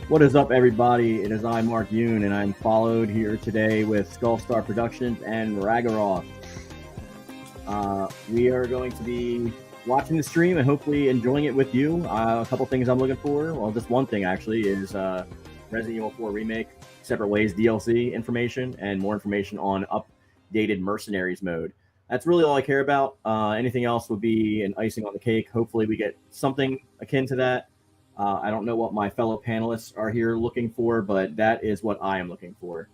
What is up, everybody? It is I, Mark Yoon, and I'm followed here today with SkullStar Productions and Ragiroth. We are going to be watching the stream and hopefully enjoying it with you. A couple things I'm looking for. Well, just one thing actually is Resident Evil 4 Remake, Separate Ways DLC information, and more information on updated Mercenaries mode. That's really all I care about. Anything else would be an icing on the cake. Hopefully we get something akin to that. I don't know what my fellow panelists are here looking for, but that is what I am looking for.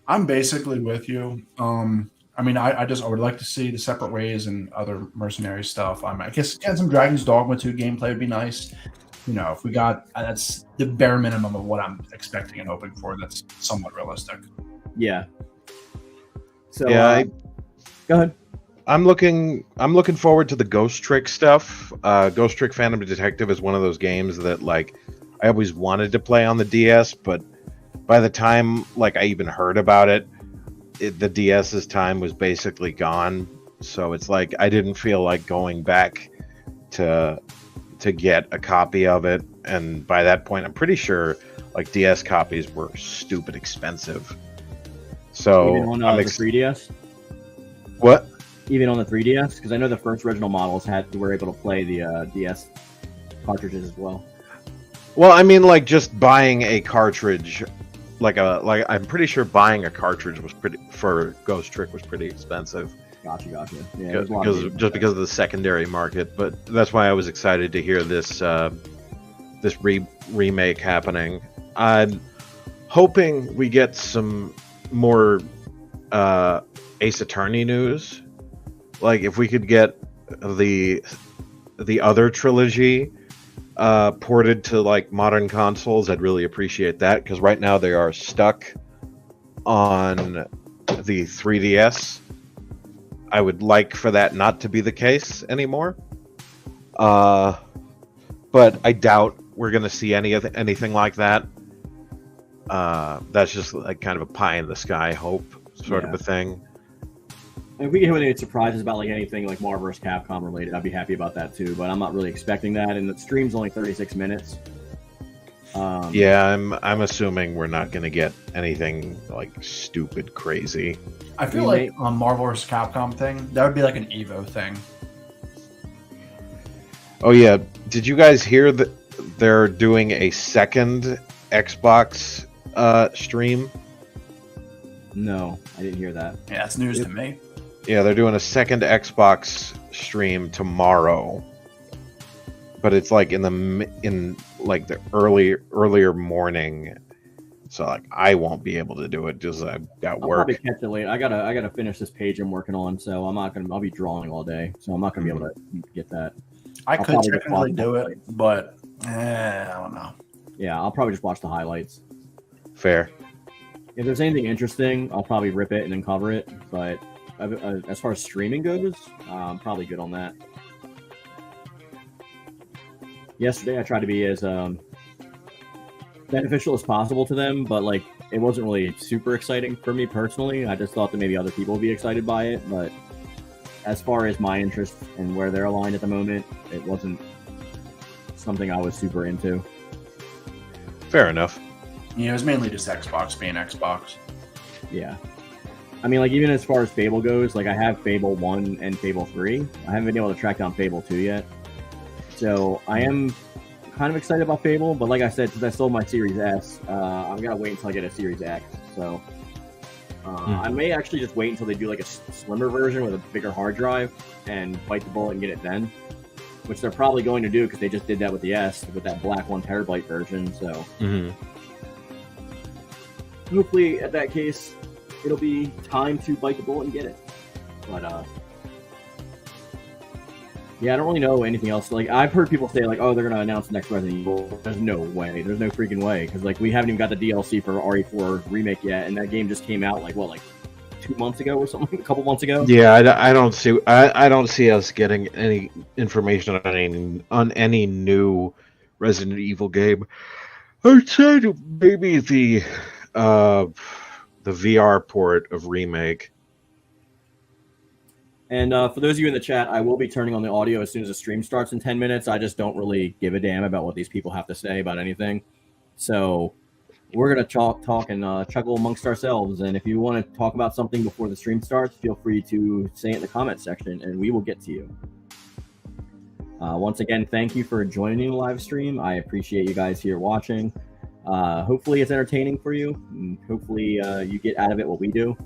I'm basically with you. I would like to see the Separate Ways and other mercenary stuff. I guess some Dragon's Dogma 2 gameplay would be nice. You know, if we got that's the bare minimum of what I'm expecting and hoping for. That's somewhat realistic. Yeah. So yeah, go ahead. I'm looking forward to the Ghost Trick stuff. Ghost Trick Phantom Detective is one of those games that like I always wanted to play on the DS, but by the time like I even heard about it, the DS's time was basically gone. So it's like I didn't feel like going back to get a copy of it. And by that point, I'm pretty sure like DS copies were stupid expensive. So even on the 3DS. What? Even on the 3DS, because I know the first original models were able to play the DS cartridges as well. Well, I mean, like just buying a cartridge, like I'm pretty sure buying a cartridge was for Ghost Trick was pretty expensive. Gotcha. Yeah, because of the secondary market, but that's why I was excited to hear this remake happening. I'm hoping we get some more Ace Attorney news. Like if we could get the other trilogy ported to like modern consoles, I'd really appreciate that, because right now they are stuck on the 3DS. I would like for that not to be the case anymore. But I doubt we're going to see anything like that. That's just like kind of a pie in the sky hope sort of a thing. If we get any surprises about like anything like Marvel vs. Capcom related, I'd be happy about that too. But I'm not really expecting that, and the stream's only 36 minutes. Yeah, I'm assuming we're not going to get anything like stupid crazy. I feel like on Marvel vs. Capcom thing, that would be like an Evo thing. Oh yeah, did you guys hear that they're doing a second Xbox stream? No, I didn't hear that. Yeah, that's news to me. Yeah, they're doing a second Xbox stream tomorrow, but it's like in the earlier morning, so like I won't be able to do it because I've got work. I'll probably catch it late. I gotta finish this page I'm working on, so I'll be drawing all day, so I'm not gonna be able to get that. I could technically do it, but I don't know. Yeah, I'll probably just watch the highlights. Fair. If there's anything interesting, I'll probably rip it and then cover it. But as far as streaming goes, I'm probably good on that. Yesterday, I tried to be as beneficial as possible to them, but like it wasn't really super exciting for me personally. I just thought that maybe other people would be excited by it, but as far as my interest and where they're aligned at the moment, it wasn't something I was super into. Fair enough. Yeah, it was mainly just Xbox being Xbox. Yeah. I mean, like, even as far as Fable goes, like, I have Fable 1 and Fable 3. I haven't been able to track down Fable 2 yet. So, I am kind of excited about Fable, but like I said, since I sold my Series S, I'm going to wait until I get a Series X. So, I may actually just wait until they do, like, a slimmer version with a bigger hard drive and bite the bullet and get it then. Which they're probably going to do, because they just did that with the S, with that black 1 terabyte version, so... Hopefully, at that case, it'll be time to bite the bullet and get it. But, yeah, I don't really know anything else. Like, I've heard people say, like, oh, they're going to announce the next Resident Evil. There's no way. There's no freaking way. Because, like, we haven't even got the DLC for RE4 Remake yet, and that game just came out, like, what, like 2 months ago or something? A couple months ago? Yeah, I don't see us getting any information on any new Resident Evil game. Outside of maybe the VR port of Remake. And for those of you in the chat, I will be turning on the audio as soon as the stream starts in 10 minutes. I just don't really give a damn about what these people have to say about anything. So we're gonna talk and chuckle amongst ourselves. And if you want to talk about something before the stream starts, feel free to say it in the comment section, and we will get to you. Once again, thank you for joining the live stream. I appreciate you guys here watching. Hopefully it's entertaining for you. And hopefully you get out of it what we do.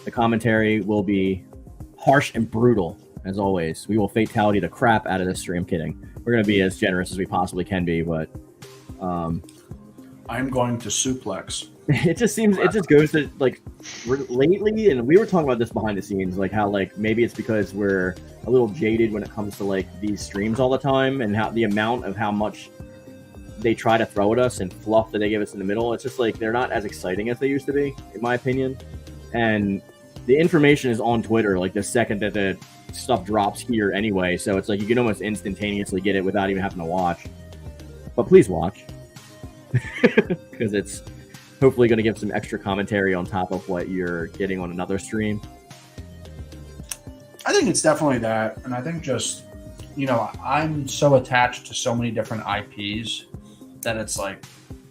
The commentary will be harsh and brutal, as always. We will fatality the crap out of this stream. Kidding. We're going to be as generous as we possibly can be, but I'm going to suplex. it just goes to, like, lately, and we were talking about this behind the scenes, like how, like, maybe it's because we're a little jaded when it comes to, like, these streams all the time, and how the amount of how much they try to throw at us and fluff that they give us in the middle. It's just like they're not as exciting as they used to be, in my opinion. And the information is on Twitter, like, the second that the stuff drops here anyway, so it's like you can almost instantaneously get it without even having to watch. But please watch, because it's hopefully going to give some extra commentary on top of what you're getting on another stream. I think it's definitely that, and I think just, you know, I'm so attached to so many different IPs that it's like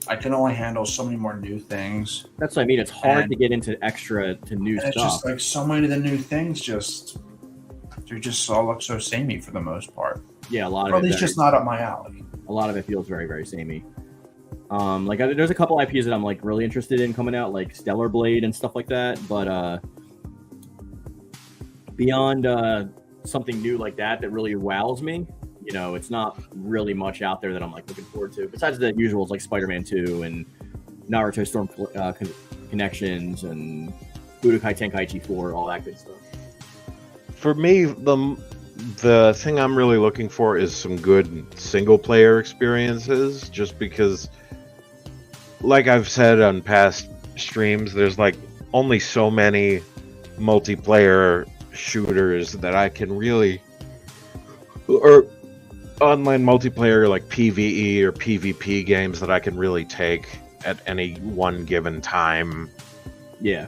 I can only handle so many more new things. That's what I mean. It's hard to get into extra to new stuff. It's just like so many of the new things they just all look so samey for the most part. Yeah, a lot of or it. At least just not up my alley. A lot of it feels very, very samey. Like, there's a couple IPs that I'm, like, really interested in coming out, like Stellar Blade and stuff like that. But beyond something new like that really wows me, you know, it's not really much out there that I'm, like, looking forward to. Besides the usuals like Spider-Man 2 and Naruto Storm Connections and Budokai Tenkaichi 4, all that good stuff. For me, the thing I'm really looking for is some good single-player experiences, just because, like I've said on past streams, there's, like, only so many multiplayer shooters that I can really, or online multiplayer like PvE or PvP games that I can really take at any one given time. Yeah.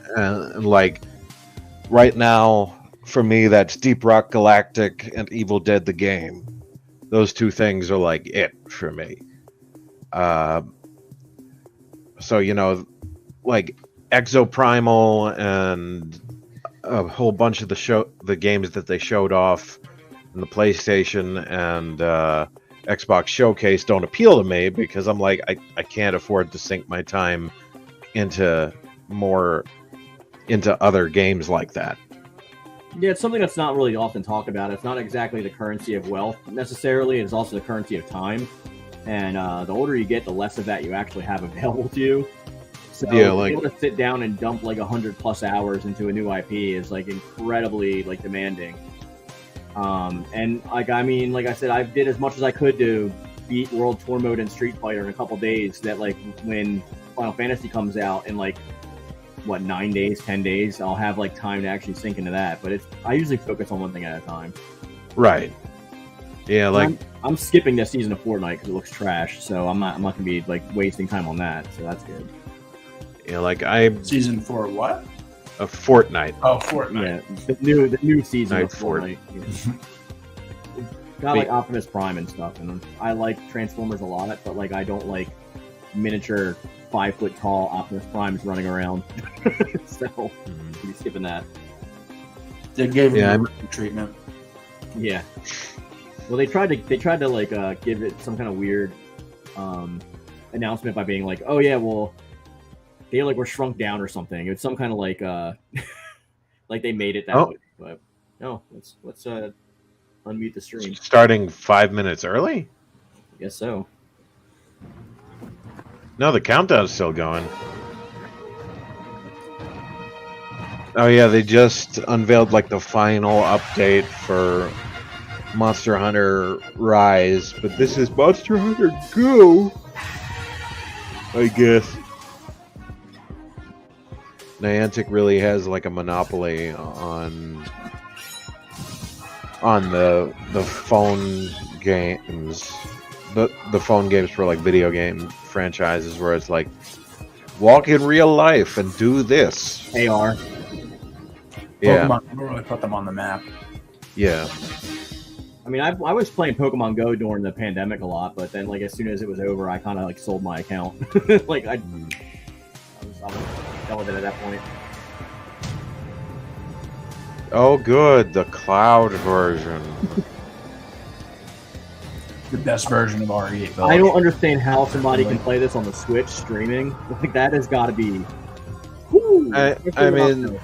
Like, right now, for me, that's Deep Rock Galactic and Evil Dead the game. Those two things are like it for me. So, you know, like Exoprimal and a whole bunch of the games that they showed off in the PlayStation and Xbox Showcase don't appeal to me, because I'm like, I can't afford to sink my time into other games like that. Yeah, it's something that's not really often talked about. It's not exactly the currency of wealth necessarily. It's also the currency of time. And the older you get, the less of that you actually have available to you. So yeah, like, being able to sit down and dump like 100+ hours into a new IP is like incredibly like demanding. And like, I mean, like I said, I did as much as I could to beat World Tour Mode and Street Fighter in a couple days. That, like, when Final Fantasy comes out in, like, what, 9 days, 10 days, I'll have, like, time to actually sink into that. But I usually focus on one thing at a time. Right. Yeah, like, I'm skipping this season of Fortnite because it looks trash, so I'm not gonna be, like, wasting time on that. So that's good. yeah, like Season 4 what? a Fortnite. Oh, Fortnite. Yeah, the new season of Fortnite. Fortnite. Yeah. Got like Optimus Prime and stuff, and I like Transformers a lot, but like I don't like miniature 5-foot tall Optimus Primes running around. So I'm skipping that. They gave him treatment. Yeah. Well, they tried to like give it some kind of weird announcement by being like, oh yeah, well, they like were shrunk down or something. It's some kind of like like they made it that way. But no, let's unmute the stream. Starting 5 minutes early? I guess so. No, the countdown's still going. Oh yeah, they just unveiled like the final update for Monster Hunter Rise, but this is Monster Hunter Go, I guess. Niantic really has like a monopoly on the phone games, the phone games for like video game franchises, where it's like walk in real life and do this. AR. Yeah, Pokemon really put them on the map. Yeah. I mean, I was playing Pokemon Go during the pandemic a lot, but then like as soon as it was over, I kind of like sold my account. Like I was done with it at that point. Oh, good, the cloud version. The best version of RE8 Village. I don't understand how somebody can play this on the Switch streaming. Like that has got to be. Whew, I mean,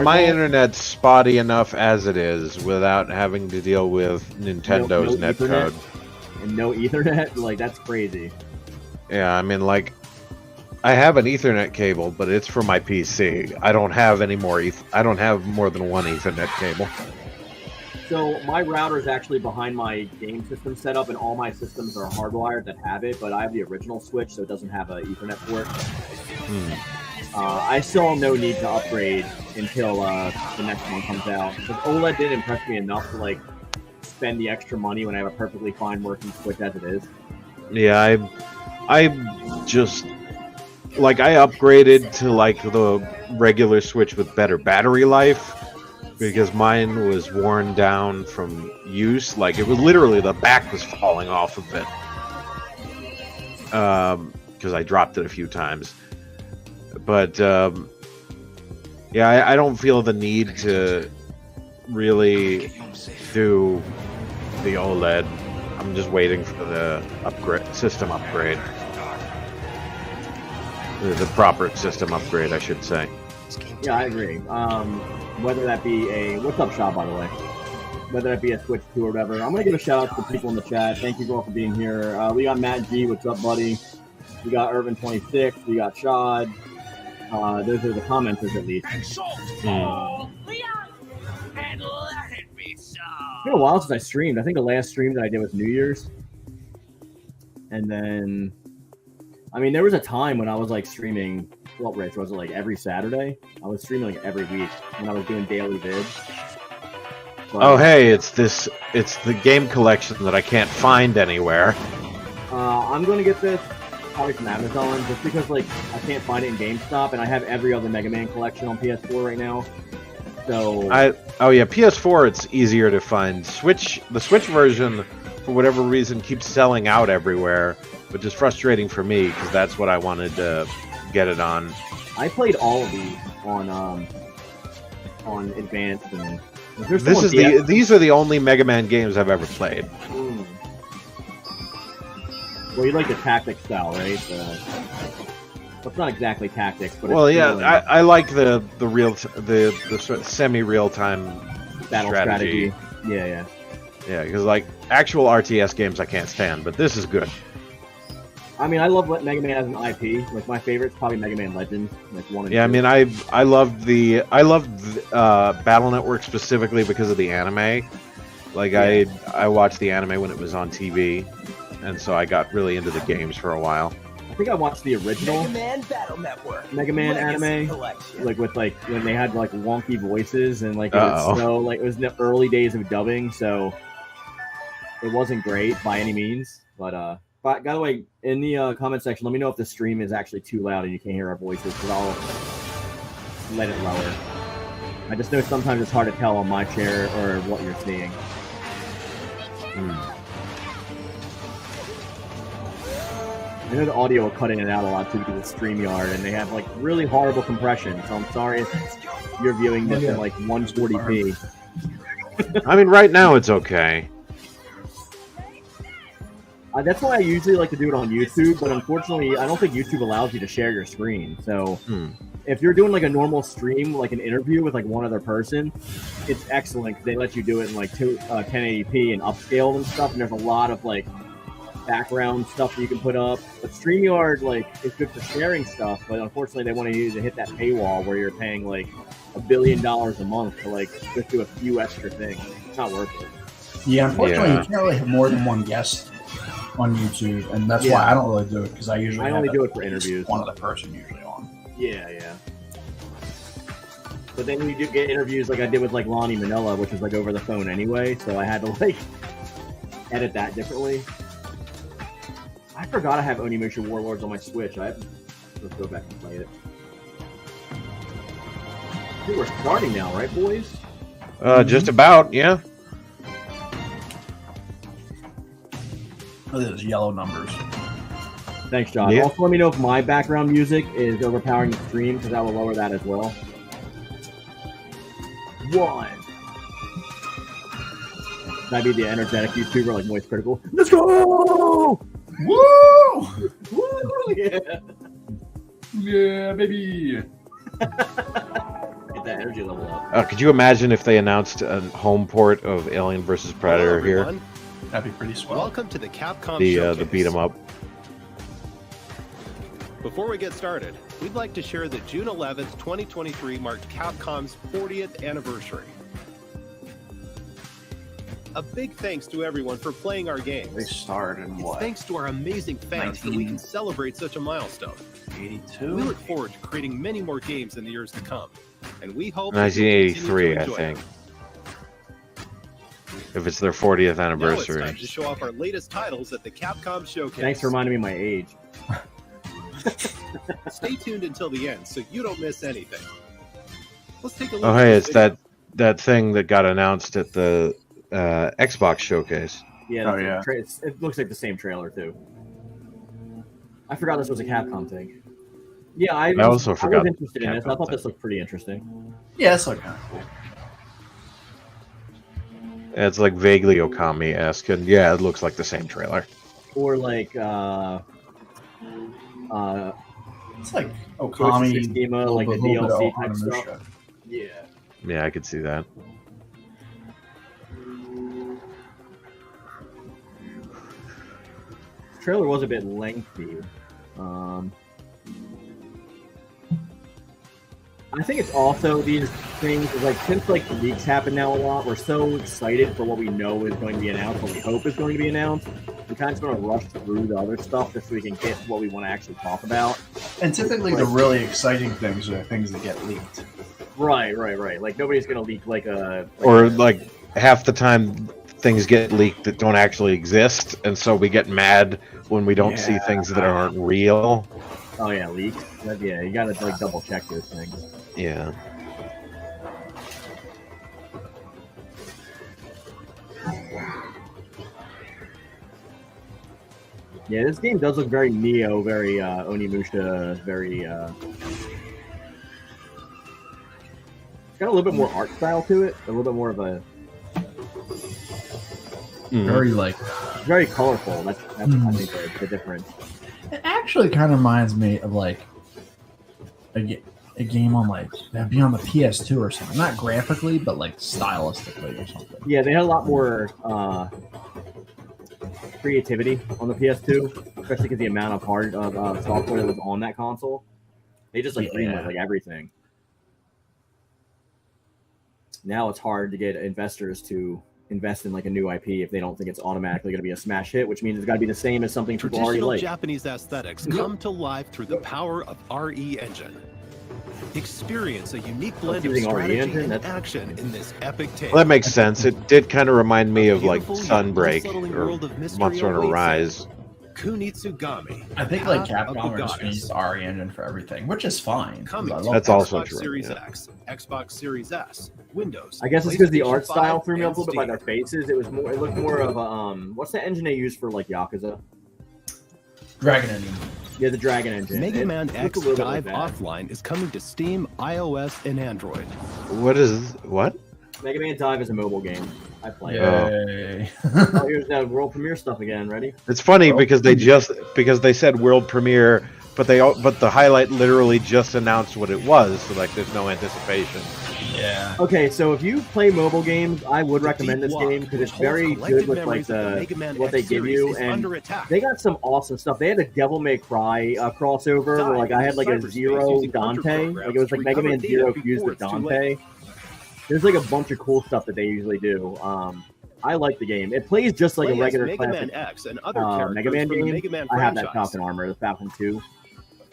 my internet's spotty enough as it is without having to deal with Nintendo's netcode. And no Ethernet? Like, that's crazy. Yeah, I mean, like, I have an Ethernet cable, but it's for my PC. I don't have any more. I don't have more than one Ethernet cable. So my router is actually behind my game system setup, and all my systems are hardwired that have it. But I have the original Switch, so it doesn't have an Ethernet port. I still have no need to upgrade until the next one comes out. Because OLED didn't impress me enough to like spend the extra money when I have a perfectly fine working Switch as it is. Yeah, I just like I upgraded to like the regular Switch with better battery life because mine was worn down from use. Like it was literally the back was falling off of it because I dropped it a few times. But yeah, I don't feel the need to really do the OLED. I'm just waiting for the system upgrade. The proper system upgrade, I should say. Yeah, I agree. Whether that be a what's up, shop, by the way. Whether that be a Switch 2 or whatever. I'm gonna give a shout out to the people in the chat. Thank you all for being here. We got Matt G. What's up, buddy? We got Irvin26. We got Shad. Those are the commenters, at least. It's been a while since I streamed. I think the last stream that I did was New Year's. And then, I mean, there was a time when I was like streaming. What, Rich? Was it like every Saturday? I was streaming like every week when I was doing daily vids. But, oh, hey, it's the game collection that I can't find anywhere. I'm going to get this probably from Amazon just because like I can't find it in GameStop, and I have every other Mega Man collection on PS4 right now. So oh yeah, PS4 it's easier to find. The Switch version for whatever reason keeps selling out everywhere, which is frustrating for me because that's what I wanted to get it on. I played all of these on Advanced, and these are the only Mega Man games I've ever played. Well, you like the tactics style, right? It's not exactly tactics, but well, it's yeah, I like the sort of semi-real time battle strategy. Yeah. Yeah, because like actual RTS games I can't stand, but this is good. I mean, I love what Mega Man as an IP. Like my favorite's probably Mega Man Legends, like 1 and 2. Yeah, I mean, I loved Battle Network specifically because of the anime. Like yeah. I watched the anime when it was on TV. And so I got really into the games for a while. I think I watched the original Mega Man Battle Network. Mega Man anime, collection. Like with like when they had like wonky voices and like it was in the early days of dubbing, so it wasn't great by any means. But by the way, in the comment section, let me know if the stream is actually too loud and you can't hear our voices, because I'll let it lower. I just know sometimes it's hard to tell on my chair or what you're seeing. I know the audio will cut in and out a lot too because it's StreamYard, and they have like really horrible compression. So I'm sorry if you're viewing this in like 140p. I mean, right now it's okay. That's why I usually like to do it on YouTube, but unfortunately, I don't think YouTube allows you to share your screen. So if you're doing like a normal stream, like an interview with like one other person, it's excellent because they let you do it in like 1080p and upscale and stuff. And there's a lot of like background stuff that you can put up, but StreamYard like is good for sharing stuff, but unfortunately they want you to hit that paywall where you're paying like $1 billion a month to like just do a few extra things. It's not worth it. Yeah, unfortunately you can't really have more than one guest on YouTube, and that's why I don't really do it, because I only do it for interviews. One other person usually on. Yeah. But then you do get interviews like I did with like Lonnie Manila, which was like over the phone anyway, so I had to like edit that differently. I forgot I have Onimusha Warlords on my Switch. Let's go back and play it. I think we're starting now, right, boys? Just about, yeah. Look at those yellow numbers. Thanks, John. Yeah. Also, let me know if my background music is overpowering the stream, because I will lower that as well. 1. That'd be the energetic YouTuber like Moist Critical. Let's go! Woo! Woo! Yeah. Yeah, baby. Get that energy level up. Could you imagine if they announced a home port of Alien vs Predator Hello, here? everyone. That'd be pretty swell. Welcome to the Capcom The Showcase. beat 'em up. Before we get started, we'd like to share that June 11th, 2023 marked Capcom's 40th anniversary. A big thanks to everyone for playing our games. They started in It's what? thanks to our amazing fans that we can celebrate such a milestone. 82. We look forward to creating many more games in the years to come, and we hope that you'll 1983, I continue to enjoy think. them. If it's their 40th Now it's anniversary. time to show off our latest titles at the Capcom Showcase. Thanks for reminding me of my age. Stay tuned until the end so you don't miss anything. Let's take a look. Oh, at hey, this it's video. that thing that got announced at the Xbox showcase. Yeah, Oh, yeah. It looks like the same trailer, too. I forgot this was a Capcom thing. Yeah, I also forgot was interested in this. I Capcom thought this thing. looked pretty interesting. Yeah, it's like kind of cool. It's like vaguely Okami-esque, and yeah, it looks like the same trailer. Or like, It's like Ghost of Okami, Tsushima, like the little bit of DLC type Onimusha. stuff. Yeah. Yeah, I could see that. The trailer was a bit lengthy. I think it's also these things, like, since like the leaks happen now a lot, we're so excited for what we know is going to be announced, what we hope is going to be announced. We kind of just want to rush through the other stuff just so we can get what we want to actually talk about. And typically, the really exciting things are things that get leaked. Right. Like nobody's gonna leak like a Or like half the time things get leaked that don't actually exist, and so we get mad when we don't see Yeah. things that aren't real. Oh yeah, leaks. Yeah, you gotta like double check those things. Yeah. Yeah, this game does look very Neo, very Onimusha, very. It's got a little bit more art style to it. A little bit more of a Mhm. Very like. very colorful. That's I think the difference. It actually kind of reminds me of like a game on like that'd be on the PS2 or something. Not graphically, but like stylistically or something. Yeah, they had a lot more creativity on the PS2, especially because the amount of hard software that was on that console. They just like greenlit like everything. Now it's hard to get investors to invest in like a new IP if they don't think it's automatically going to be a smash hit, which means it's got to be the same as something people already Traditional like. Japanese aesthetics come to life through the power of RE Engine. Experience a unique blend of using RE strategy Engine? and That's- action in this epic tale. Well, that makes sense. It did kind of remind me of like Beautiful yet Sunbreak unsettling or world of mystery Monster Hunter awaits Rise. Kunitsugami. I think like Path of the Capcom just Goddess. used RE Engine for everything, which is fine. 'cause Coming I to love That's that. also Xbox true, Series yeah. X, Xbox Series S, Windows. I guess it's because the art PlayStation style 5, threw me off a and little bit by their Steam. faces. It looked more of a what's the engine they use for like Yakuza? Dragon Engine. Yeah, the Dragon engine. Mega It Man looked X a little bit Dive like that. Offline is coming to Steam, iOS, and Android. What? Mega Man Dive is a mobile game. I play it. Yay. Oh, here's that world premiere stuff again. Ready? It's funny Well, because they said world premiere, but the highlight literally just announced what it was, so like there's no anticipation. Yeah. Okay, so if you play mobile games, I would The recommend Deep this Walk, game because which it's very holds collected good with like memories of the Mega Man what they X give series you, is and under attack. they got some awesome stuff. They had a Devil May Cry crossover where like I had like a Cyberspace Zero using Dante, Hunter like it was like programs Mega to Man recover Zero data fused with before it's too Dante. There's like a bunch of cool stuff that they usually do. I like the game. It plays just like Play a as regular Mega classic Man X and other characters Mega Man from the game. Mega Man I have that franchise, Falcon armor, the Falcon 2.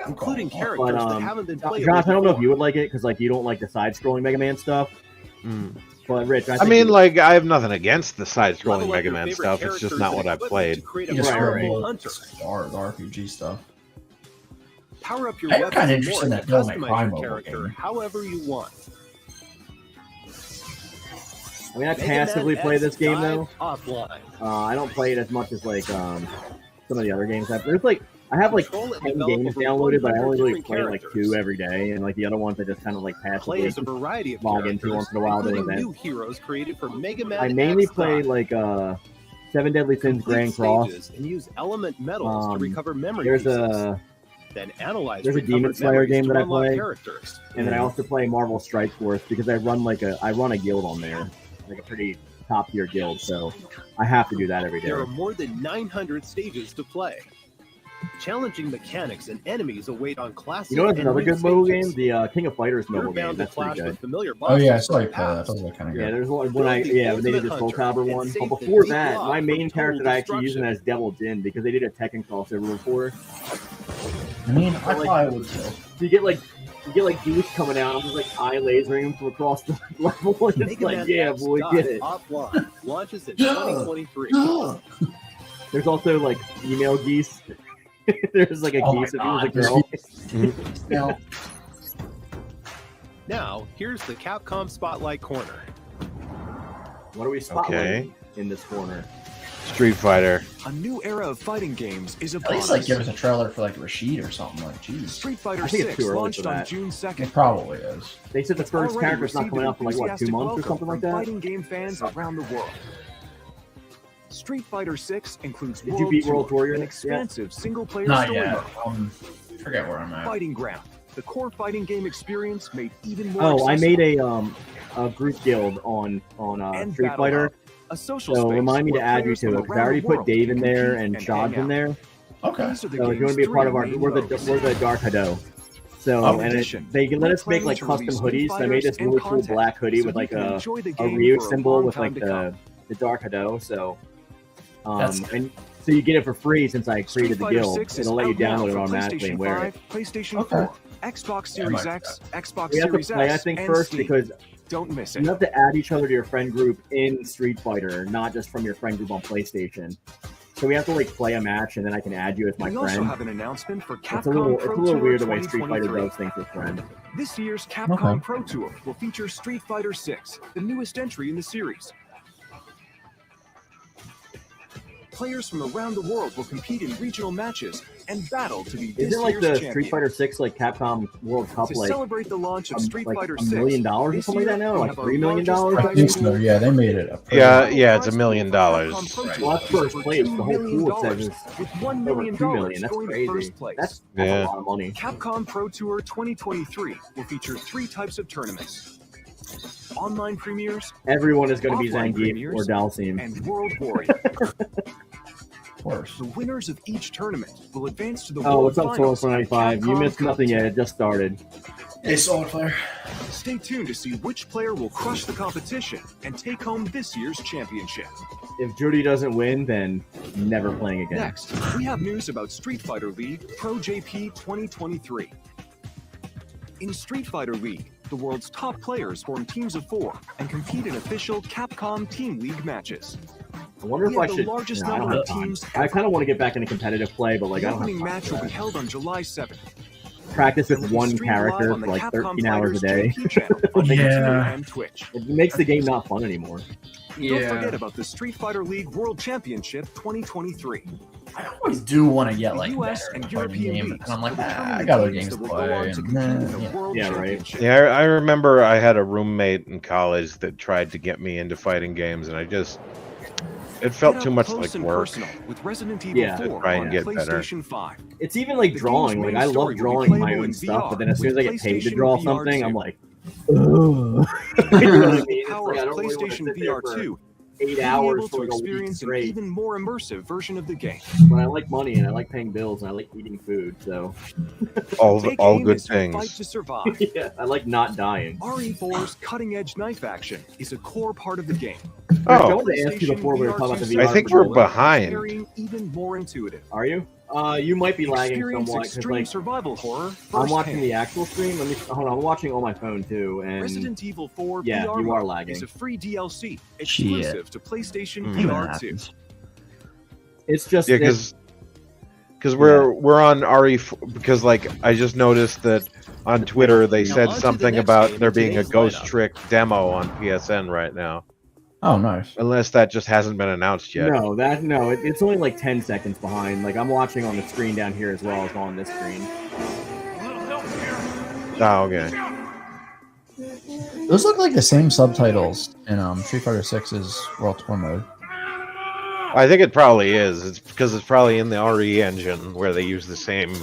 including characters But that haven't been playable Josh, I don't know if before. you would like it because like you don't like the side-scrolling Mega Man stuff. Mm. But Rich, I I think mean, you- like I have nothing against the Level side-scrolling up Mega your Man favorite stuff. It's just characters not and what I've equipment played. to create a Yeah, powerful Scrabble. hunter. The RPG stuff. Power up your I'm weapons kinda and interested more in to that Devil May customize Cry your mobile character game. however you want. I mean, I Mega passively Man play X this game though. Offline. I don't play it as much as like some of the other games. There's like I have like Control and 10 develop games over downloaded, but I 100 only really different play like characters. 2 every day, and like the other ones I just kind of like Play passively as a variety of log into characters, once in a while doing including events. new heroes created for Mega Man I mainly X play Dot. like 7 Deadly Sins Complete Grand Cross. stages and use element metals to recover memory There's pieces. a Then analyze there's a recovered Demon Slayer memories game to that I unlock play. characters. and then I also play Marvel Strike Force because I run a guild on there, like a pretty top tier guild. So I have to do that every day. There are more than 900 stages to play. Challenging mechanics and enemies await on classic. You know what's and another new good mobile stages. game? The King of Fighters You're mobile game. bound to That's pretty clash good. with familiar Oh yeah, I bosses saw from you the play that. past. That was kind of Yeah, good. there's one when Build I the when they did Ultimate the Soul Hunter Calibur and one. save But the before deep that, lock my from main character that I total actually using destruction. as Devil Jin because they did a Tekken crossover before. I mean, I probably would too. So you get like Goose coming out. I'm just like eye lasering him from across the level. And it's Mega like, Man yeah, X boy, Dot get it. Offline launches in 2023. There's also like email geese. There's like a Oh my geese if he was a God, girl. Now, Now, here's the Capcom Spotlight Corner. What are we spotlighting Okay. in this corner? Street Fighter. A new era of fighting games is at upon least like us. give us a trailer for like Rashid or something. Like, jeez, Street Fighter I think it's 6 too early launched for on that. June it 2nd. probably is. They said the first Already character's not received coming an out for like what 2 enthusiastic months or welcome something like from that. fighting game fans around the world. Street Fighter 6 includes Did you beat World Tour, Warrior an yet? expansive single-player Not story yet. mode. Forget where I'm at. Fighting Ground, the core fighting game experience made even more Oh, I accessible. made a group guild on And Street Battle Fighter. Hub, a social So space remind me to where add you players to from it because I around already the put world Dave can in there compete and and Shods hang in there. Okay. These are the So if you game's want to be a part of three our, main we're modes. the Dark Hado. So Oh, and addition, they let we're us make planning like to custom release new hoodies. So I made this fighters and really cool content, black hoodie so with you like can a enjoy the a game Ryu for a symbol long with time like to come. the Dark Hado. So That's and so you get it for free since I Street created the Fighter guild. 6 is It'll let you out now download it for automatically and PlayStation wear it. 5, PlayStation Okay. 4, Xbox Yeah, I Series might X, Xbox We have to Series play, I S, think, and first Steam. because Don't miss you it. have to add each other to your friend group in Street Fighter, not just from your friend group on PlayStation. So we have to like play a match, and then I can add you as my We also friend. have an announcement for It's a little, Capcom it's a Pro little Tour weird the way Street Fighter 2023. does things with friends. This year's Capcom Okay. Pro Tour will feature Street Fighter 6, the newest entry in the series. Players from around the world will compete in regional matches and battle to be this Isn't like year's the champion. Street Fighter 6 like Capcom World Cup To like celebrate the launch of Street Fighter $1 6, million or this something like that year now? we Like have our $3 million? largest I prize think so. pool. Yeah, they made it. A pretty Yeah, it's $1 Prize million. pool for Capcom Pro Tour Well, that's is first over place. $2 The whole million, pool says with $1 over million $2 million. That's going to crazy. first place. That's Yeah. a lot of money. Capcom Pro Tour 2023 will feature 3 types of tournaments: online premieres Everyone is going to be Offline Zangief premieres or Dalsim. and World Warrior. of course. The winners of each tournament will advance to the Oh, World what's up, Finals Soul at 95? You Capcom missed Cup nothing yet. 10. It just started. Hey, solid player. Stay tuned to see which player will crush the competition and take home this year's championship. If Judy doesn't win, then never playing again. Next, we have news about Street Fighter League Pro JP 2023. In Street Fighter League, the world's top players form teams of 4 and compete in official Capcom Team League matches. I wonder if We I have the should. largest No, I don't number have of time. teams I kind of want to get back into competitive play, but like The I don't have opening time match for will be that. held on July 7th. Practice with It will be one streamed live character on for the like Capcom 13 hours a day. Fighters JP channel on Yeah. YouTube and Twitch. It makes the game not fun anymore. Don't forget about the Street Fighter League World Championship 2023. I always do want to get The like US better and at fighting European game, leagues and I'm like, will determine I the got other teams games that to will go on play. to And, compete in the yeah. World Yeah, right. Championship. Yeah, I remember I had a roommate in college that tried to get me into fighting games, and it felt Get too up much close like and work. personal with Resident Evil Yeah, 4 try and on get better. PlayStation 5. It's even like The drawing. game's Like main I love story will be drawing my playable own in stuff, but then VR as soon as I get paid to with draw PlayStation something, VR2. I'm like, ugh. You know what I mean? The It's power like, I of don't really want to PlayStation sit there VR for 2 8 be hours able for to like a week experience an straight. even more immersive version of the game. But I like money and I like paying bills and I like eating food, so All Take all aim good as you fight things. to survive. yeah, I like not dying. RE4's cutting-edge knife action is a core part of the game. I Oh, wanted to ask you before we were talking about the VR2 VR. I think we're controller. behind. Carrying even more intuitive. Are you? You might be lagging Experience somewhat because extreme like survival horror I'm watching firsthand. the actual stream. Let me hold on. I'm watching on my phone too, and Resident Evil 4 yeah, VR you are mode lagging. is a free DLC exclusive to PlayStation Mm. VR2. It's just Yeah, because we're on RE4 because like I just noticed that on Twitter they Now said on to the something next about game there in being a today's Ghost lineup. Trick demo on PSN right now. Oh, nice. Unless that just hasn't been announced yet. No, it's only like 10 seconds behind. Like I'm watching on the screen down here as well as on this screen. Oh, okay. Those look like the same subtitles in Street Fighter 6's World Tour mode. I think it probably is. It's because it's probably in the RE engine where they use the same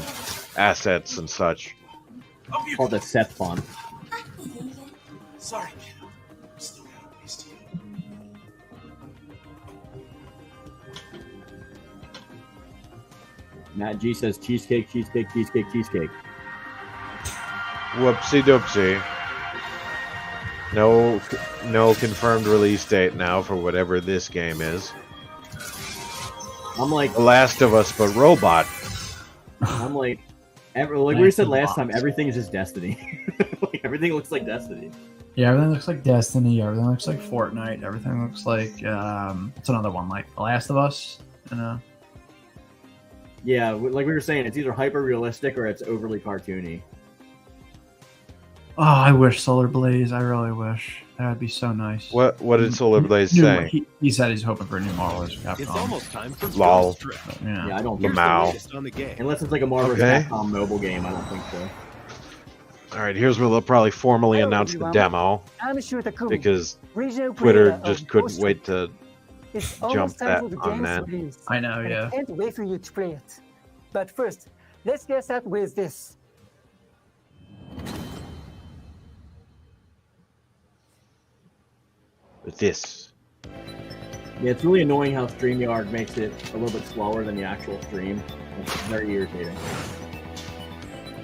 assets and such. It's called the Seth font. Sorry. Matt G says cheesecake, cheesecake, cheesecake, cheesecake. Whoopsie doopsie. No confirmed release date now for whatever this game is. I'm like The Last of Us, but robot. like we said last time, everything's just Destiny. Like, everything looks like Destiny. Yeah, everything looks like Destiny. Everything looks like Fortnite. Everything looks like it's another one like The Last of Us. Yeah, like we were saying, it's either hyper realistic or it's overly cartoony. Oh, I wish Solar Blaze. I really wish. That would be so nice. What did Solar Blaze say? He said he's hoping for a new Marvel vs. Capcom. It's almost time for Lol. Skull's Trip. Yeah, I don't Here's think the Lamau. latest on the game. unless it's like a Marvel Okay. Capcom mobile game, I don't think so. All right, here's where they'll probably formally Hello, announce the everyone. demo I'm Shootakumi, because regional Twitter creator just of couldn't Ghost wait to. It's jump almost time that for the on game's that. release. I know, and yeah. I can't wait for you to play it. But first, let's get started with this. This. Yeah, it's really annoying how StreamYard makes it a little bit slower than the actual stream. It's very irritating.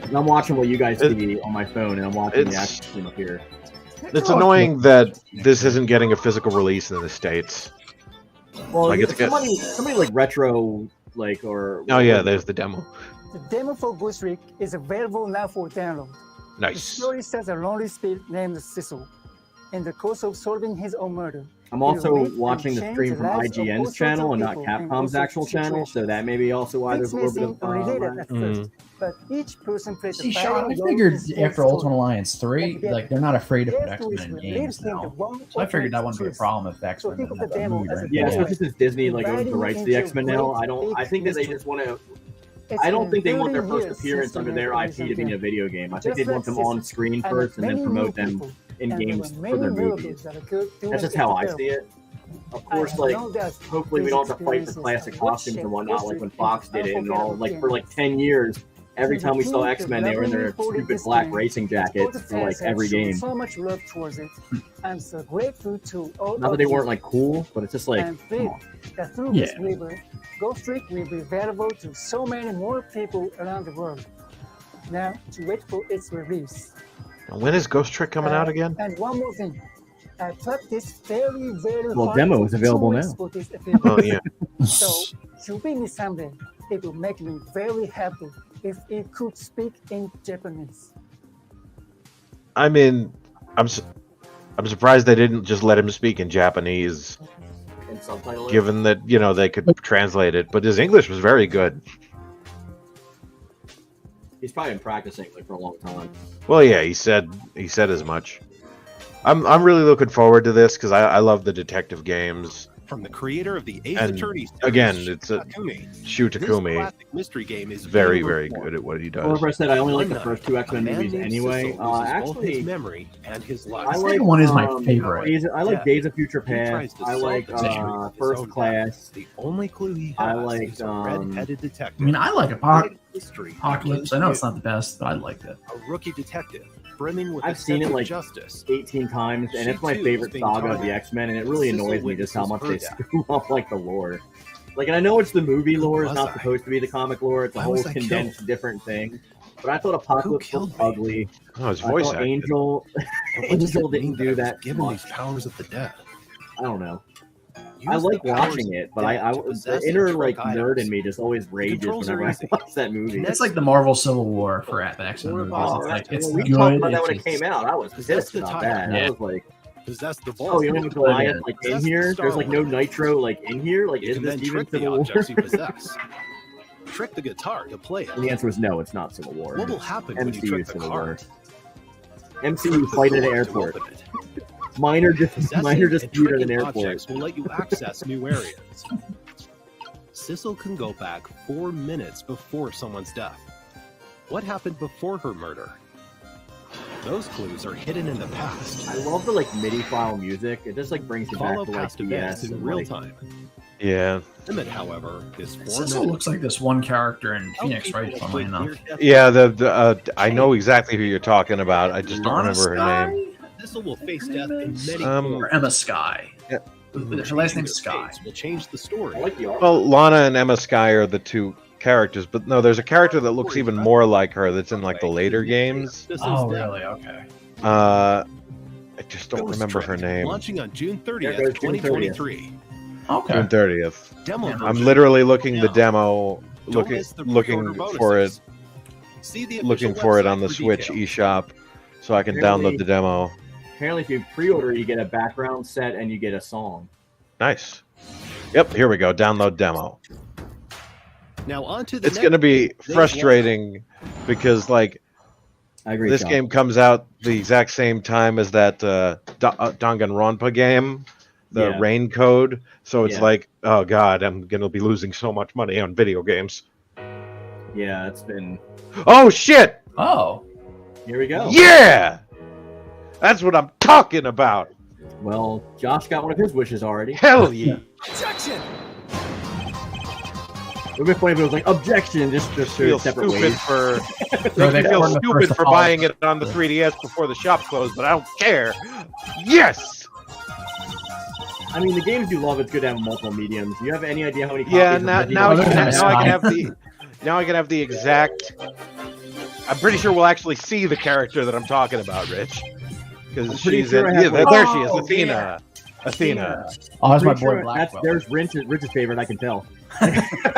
And I'm watching what you guys see on my phone, and I'm watching the it's- actual stream up here. It's annoying that this isn't getting a physical release in the States. Well, Like, it's somebody like retro, like or Oh yeah, there's the demo. The demo for Ghost Trick is available now for download. The Nice. story starts a lonely spirit named Cecil. In the course of solving his own murder, I'm also It'll watching the change stream the from lives of all IGN's sorts channel of and not people in all Capcom's sorts actual of channel, so that may be also why things there's a may little bit seem of unrelated at Mm. first, but each person plays a See, Sean, I vital role figured in his after own Ultimate story. Alliance 3, like, they're not afraid to put Their stories X-Men in will games lead him to now. one So I figured that ultimate wouldn't be a truth. problem if So X-Men think of didn't the have that demo movie as a right yeah, now. especially since Disney like owns the Dividing rights to the into X-Men now. I great think that they mystery. just want to. It's I don't been think they want their 30 first years appearance since under the their IP to be in a mechanism video game. I think Just they'd want like them on Cecil screen and first and then many promote new them people, in and there games were for many their miracles movies. that occurred during That's just its how I development. see it. Of I course, have like known that hopefully we these don't have to fight for experiences classic have what costumes and shaped whatnot Ghost like when Trick Fox into did it and all. unforgettable Like for games. like 10 years, every Since the time we saw team X-Men, they were in their collaborated stupid this black game, racing all the jackets for like fans have every shown game. so much love towards it. I'm so grateful to all Not that of they you. weren't like cool, but it's just like I'm come thrilled on. that through Yeah. this rebirth, Ghost Trick will be available to so many more people around the world. Now, to wait for its release. When is Ghost Trick coming out again? And one more thing. I practiced very, very Well, hard demo for is available 2 weeks now. for this appearance. Oh yeah. So, to be me someday, it will make me very happy if it could speak in Japanese. I mean, I'm surprised they didn't just let him speak in Japanese, And subtitle it. given that they could translate it. But his English was very good. He's probably been practicing like for a long time. Well, yeah, he said as much. I'm really looking forward to this because I love the detective games. From the creator of the Ace And Attorney series, again, it's a Takumi. This Shu-Takumi. classic mystery game is Very, being very reformed. good at what he Well, does. like I said, I only like One the night, first two X-Men a man movies named anyway. Cecil loses both Actually, his memory and his life. I like Second one is my favorite. I like Yeah. Days of Future He tries Past. to I solve like the mystery of his First own Class. The only clue he I has like, is a red-headed detective. I mean, I like History Apocalypse. I know it's not the best, but I liked it. a rookie detective brimming with I've a seen sense it, of like, justice. 18 times, and She, it's my too, favorite is being saga of targeted. the X-Men, and it really Cecil annoys me just how much they witnesses her screw up like the lore. Like, and I know it's the movie lore; it's was not I? supposed to be the comic lore. It's a Why whole was I condensed, killed? different thing. But I thought Apocalypse killed was me? ugly. Oh, his I voice thought acting. Angel But what does Angel it mean didn't do I was that given much. these powers of the dead. I don't know. Use I the like powers watching of it, but death I to the possess inner and like track nerd items. in me just always rages controls are whenever I easy. watch that movie. Connect- It's like the Marvel Civil War for the X-Men movies. Oh, It's like it's we good. talked about that when it's it came out. I was That's pissed the about title. that. Yeah. I was like, Possess the vault. oh, you don't have Goliath like in Possess here? the Star There's like no Wars. Nitro like in here? Like, You is can this then even trick the Civil War? objects you possess. Trick the guitar to play And the it. answer is no, it's not Civil War. What will happen when you MCU trick the Civil card? War. MCU Trick the fight at an door to airport. open it. minor Possessing dispute and at an tricking airport. objects will let you access new areas. Sissel can go back 4 minutes before someone's death. What happened before her murder? Those clues are hidden in the past. I love the like MIDI file music. It just like brings you back Follow to like past events DS in and real like, time. Yeah. Limit, however, is 4 Sissel minutes. looks like this one character in Phoenix, right? Funnily enough. Yeah, I know exactly who you're talking about. I just don't remember her name. Sissel will face death in many Um, forms. Or Emma Sky. Yeah. Her last name's Sky. Will change the story. I like the art. Well, Lana and Emma Sky are the two characters, but no, there's a character that looks even more like her that's in like the later games. Sissel's Oh, death. really? Okay. I just don't Ghost remember her Trick, name. Launching on June There 30th, goes June 2023. Okay. June 30th. Demo Yeah, I'm version. looking looking the Now, demo, don't looking miss the pre-order for it, bonuses. See the looking official for it website on the for Switch details. eShop, so I can Apparently- download the demo. Apparently, if you pre-order, you get a background set and you get a song. Nice. Yep, here we go. Download demo. Now on to the It's next going to be They frustrating because like I agree. this Sean. game comes out the exact same time as that Danganronpa game, the Yeah. Rain Code. So it's Yeah. like, oh god, I'm going to be losing so much money on video games. Yeah, it's been. Oh shit! Oh. Here we go. Yeah! That's what I'm talking about. Well, Josh got one of his wishes already. Hell yeah. Objection! It would be funny if it was like objection, just Feel separate stupid ways. for So they feel formed the stupid first for Apollo. buying it on the 3DS before the shop closed, but I don't care. Yes. I mean, the games you love, it's good to have multiple mediums. Do you have any idea how many? Yeah. copies of Now, Resident now, I Evil can, you now I can have? have the. Now I can have the exact. I'm pretty sure we'll actually see the character that I'm talking about, Rich, because I'm pretty she's sure in. I Yeah, have there one. she is, Oh, Athena. yeah. Athena. Oh, that's my Pretty boy sure Blackwell. there's Rich's favorite. I can tell.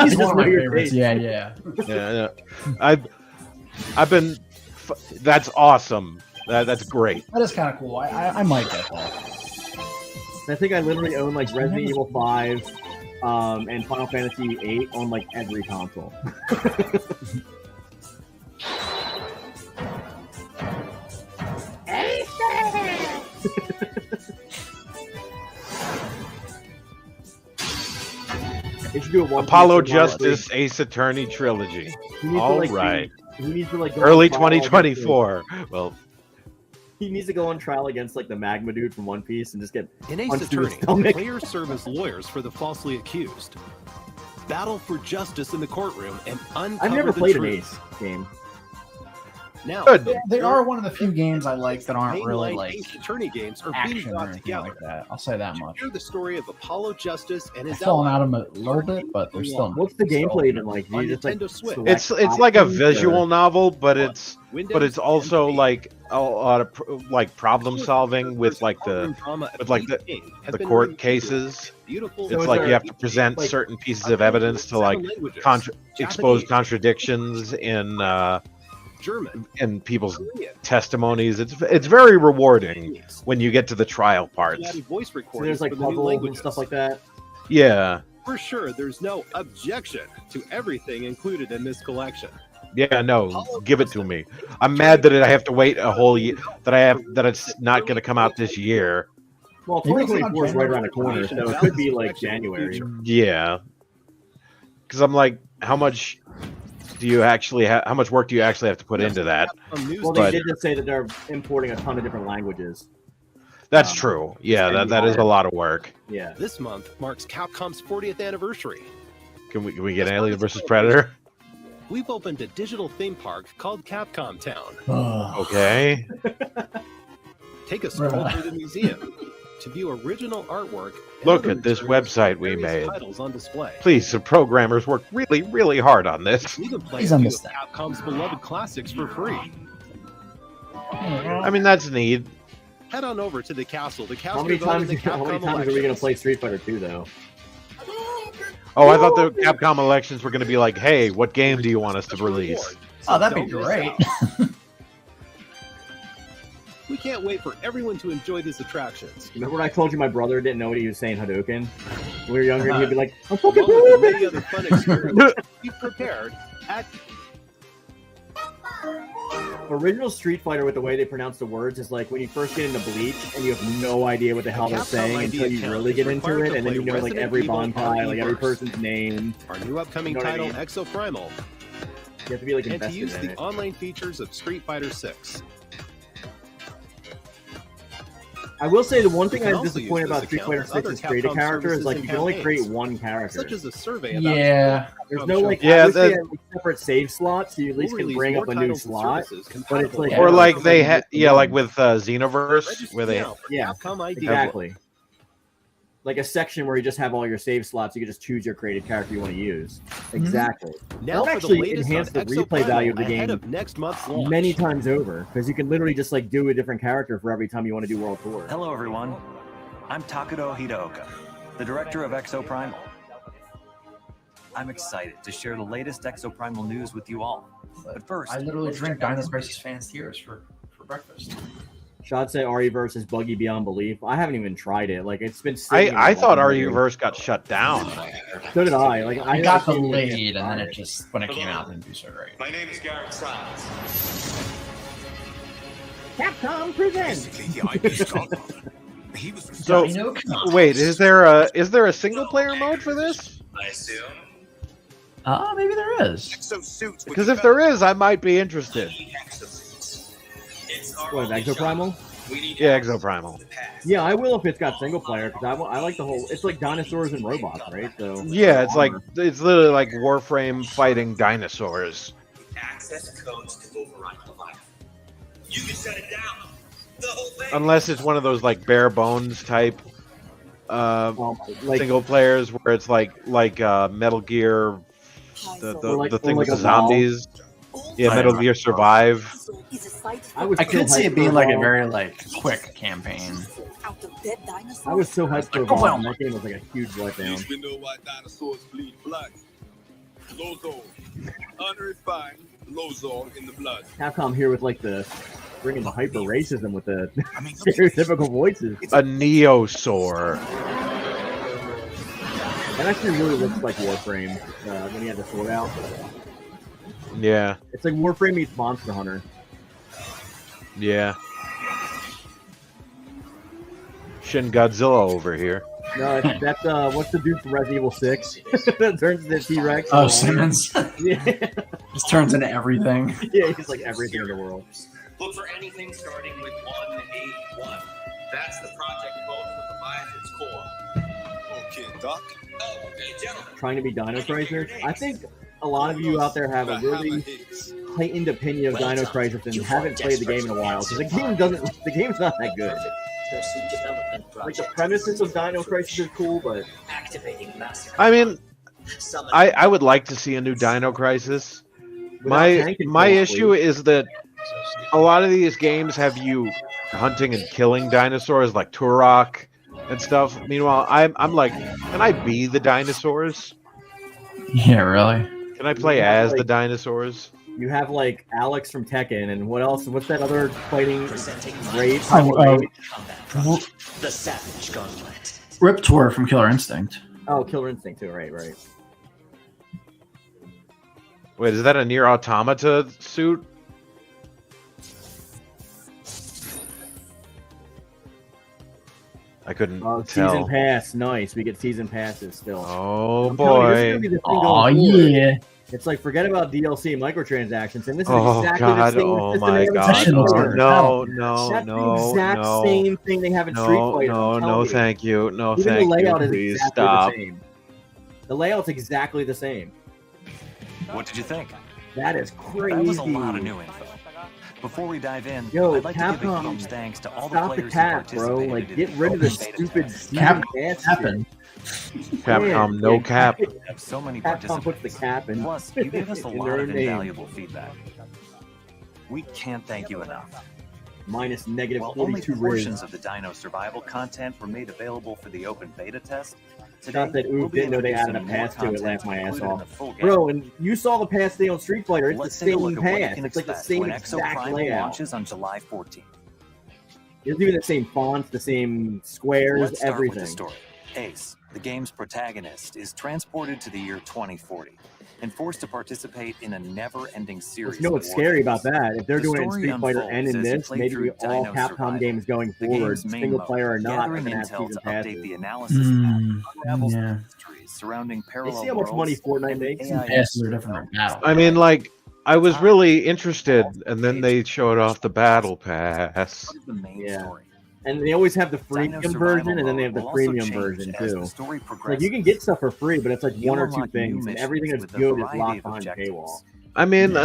He's one of my Your favorites. taste. Yeah, yeah. Yeah, yeah. I've been. That's awesome. That's great. That is kind of cool. I might get that. I think I literally own like Resident Evil 5 and Final Fantasy 8 on like every console. They should do a one Apollo piece of Marvel Justice Ace Attorney trilogy. He needs All to, like, right. He needs to like go Early on trial against, like, 2024. Well, He needs to go on trial against like the magma dude from One Piece and just get In Ace punched through his Attorney, stomach. players serve as lawyers for the falsely accused. Battle for justice in the courtroom and uncover I've never the played an truth. Ace game. Now, Good. They are one of the few games I like that aren't really mainline like Ace Attorney games are being action or brought anything together. like that. I'll say that to much. hear the story of Apollo Justice and I've his fallen ally. out of them a little bit, but they're still. What's the still- gameplay even like? Do On you just like Nintendo Switch. select it's like a options, visual or- novel, but it's Windows also and like a lot of like problem solving with like courtroom the drama with, like, of game has the been court released. cases. Beautiful. So It's is like there- you have to present like, certain pieces of evidence to like expose contradictions German, in people's Korean, testimonies. It's very rewarding when you get to the trial parts. added voice So recordings there's like for the new puzzles and languages. stuff like that. Yeah, For sure, there's no objection to everything included in this collection. yeah, no, give it to me. I'm mad that I have to wait a whole year. That it's not going to come out this year. Well, Maybe it's not 2024 is right around the January. corner, so it could be like January. Yeah, because I'm like, how much do you actually have? How much work do you actually have to put into that? Well, they But- did just say that they're importing a ton of different languages. That's true. Yeah, that is a lot of work. Yeah. This month marks Capcom's 40th anniversary. Can we get Alien versus Predator? We've opened a digital theme park called Capcom Town. Ugh. Okay. Take a stroll Right. through the museum to view original artwork. and Look other at this materials website from we various made. Titles on display. Please, the programmers worked really, really hard on this. You can play He's a on few this of thing. Capcom's beloved classics for free. I mean, that's neat. Head on over to the castle. The How castle many devoted times? to How many Capcom times are we gonna elections. play Street Fighter 2 though? Oh, I thought the Capcom elections were going to be like, hey, what game do you want us to release? Oh, that'd be Don't miss great. out. We can't wait for everyone to enjoy these attractions. Remember when I told you my brother didn't know what he was saying Hadouken? When we were younger, and he'd be like, "I'm fucking Along with moving." many other fun experiences, be prepared at original Street Fighter with the way they pronounce the words is like when you first get into Bleach and you have no idea what the hell they're saying until you really get into it, and then you know like every Bankai, like every person's name. Our new upcoming You know what I title, mean? Exoprimal, You have to be like and to invested use in the it. online features of Street Fighter 6. I will say the one thing You can I'm also disappointed use this about Street account Fighter with 6's other create a Capcom character is services like and you can only create campaigns, one character. Such as a survey about Yeah. There's no like Yeah, obviously that- have, like, separate save slots, so you at least can bring up a new slot. But it's like Or like they had had, like with Xenoverse, where they Yeah, Capcom ID. exactly. Like a section where you just have all your save slots, you can just choose your created character you want to use. Exactly. Now That for actually the latest enhanced on the replay Exoprimal value of the ahead game of next month's launch. many times over, because you can literally just like do a different character for every time you want to do World Tour. Hello, everyone. I'm Takudo Hitaoka, the director of Exoprimal. I'm excited to share the latest Exoprimal news with you all. But first, I literally let's drink check out Dino this Crisis Fans Tears for breakfast. Shot say RE-verse is buggy beyond belief. I haven't even tried it. Like it's been. sitting in I my thought library. RU-verse got shut down. So did I. Like I got actually delayed, and then tried it just when it came out, didn't do so great. My name is Garrett Silence. Capcom presents. Basically, the IP godfather. He was So Dino wait, is there a single player mode for this? I assume. Maybe there is. Exosuits. Because if there is, I might be interested. What, Exoprimal? Yeah, Exoprimal. Yeah, I will if it's got single player because I like the whole. It's like dinosaurs and robots, right? So Yeah, it's literally like Warframe fighting dinosaurs. Access codes to override the life. You can shut it down. The whole thing. Unless it's one of those like bare bones type like single players where it's like Metal Gear, the thing with the zombies. Yeah, I Metal don't Gear Survive. I could see it being like a very quick campaign. I was so hyped for Like, oh, Evolve, well. and that game was like a huge letdown. We know why dinosaurs bleed blood. Lozo. Unrefined Lozo in the blood. Capcom here with like the bringing the hyper racism with the stereotypical voices. A Neosaur. That actually really looks like Warframe when he had the sword out. Yeah, It's like Warframe meets Monster Hunter. yeah. Shin Godzilla over here. No, that's what's the dude from Resident Evil 6 that turns into T-Rex? Oh, Simmons. Yeah, Just turns into everything. yeah, he's like everything in the world. Look for anything starting with 181. That's the project code for Leviathan's core. Okay, Doc. Oh, hey, gentlemen. Trying to be Dino Crisis. I think a lot of you out there have a really heightened opinion of Dino Crisis and haven't played the game in a while because the game's not that good. Like the premises of Dino Crisis is cool, but I mean, I would like to see a new Dino Crisis. My issue is that a lot of these games have you hunting and killing dinosaurs like Turok and stuff. Meanwhile, I'm like, can I be the dinosaurs? Yeah, really. Can I play as the dinosaurs? you have like Alex from Tekken, and what else? What's that other fighting raid? The Savage Gauntlet. Rip Tour from Killer Instinct. Oh, Killer Instinct too. Right. Wait, is that a Nier Automata suit? I couldn't tell. Season pass, nice. We get season passes still. Oh I'm telling you, this is gonna boy! be the thing Oh going forward. yeah. It's like forget about DLC microtransactions, and this is Oh exactly god! the same Oh system my they have in god! Street Oh, Fighter. no! That's No! the exact No! same thing they have in Street No! Fighter. No! I'm No! telling you. Thank you! No! Even Thank the you! layout is Please exactly stop! the same. The layout's exactly the same. What did you think? That is crazy. That was a lot of new info. Before we dive in, Yo, I'd like to give a Capcom, huge thanks to all the Stop the players who cap, bro. participated Like, in get the rid of the open beta stupid test. season pass Happen. Capcom, no cap. We have so many Capcom puts the participants. cap in. Plus, you gave us a in lot their of own name. invaluable feedback. We can't thank you enough. Minus negative While only 42 portions rings. of the Dino Survival content were made available for the open beta test, Shot that we'll oof, be didn't know they added a introducing more pass to it, content laughed my ass included in off. the full game. Bro, and you saw the pass today on Street Fighter. It's Let's the take a look same at what you pass. can It's like the expect same when exact Exoprimal layout. launches on July 14th. It's even the same fonts, the same squares, Let's start with the everything. story. Ace, the game's protagonist, is transported to the year 2040. and forced to participate in a never-ending series. You know what's of scary war about that? If they're The doing it in story Street Fighter unfolds and in as you this, play maybe through all Dino Capcom Survival, games going the forward, game's main single mode, player or not, are gathering going to have intel season to update passes. the analysis map, unravels yeah. the mysteries surrounding You parallel see how much money worlds, Fortnite and makes? AI Passes are different than battle. I mean, like, I was really interested, and then they showed off the battle pass. part of the main Yeah. story. And they always have the Dino freemium Survival version, and then they have mode the will also premium change version as too. the story Like progresses. you can get stuff for free, but it's like You one or two unlock new things, and everything that's missions with a good is variety locked of behind objectives. paywall. I mean, Yeah.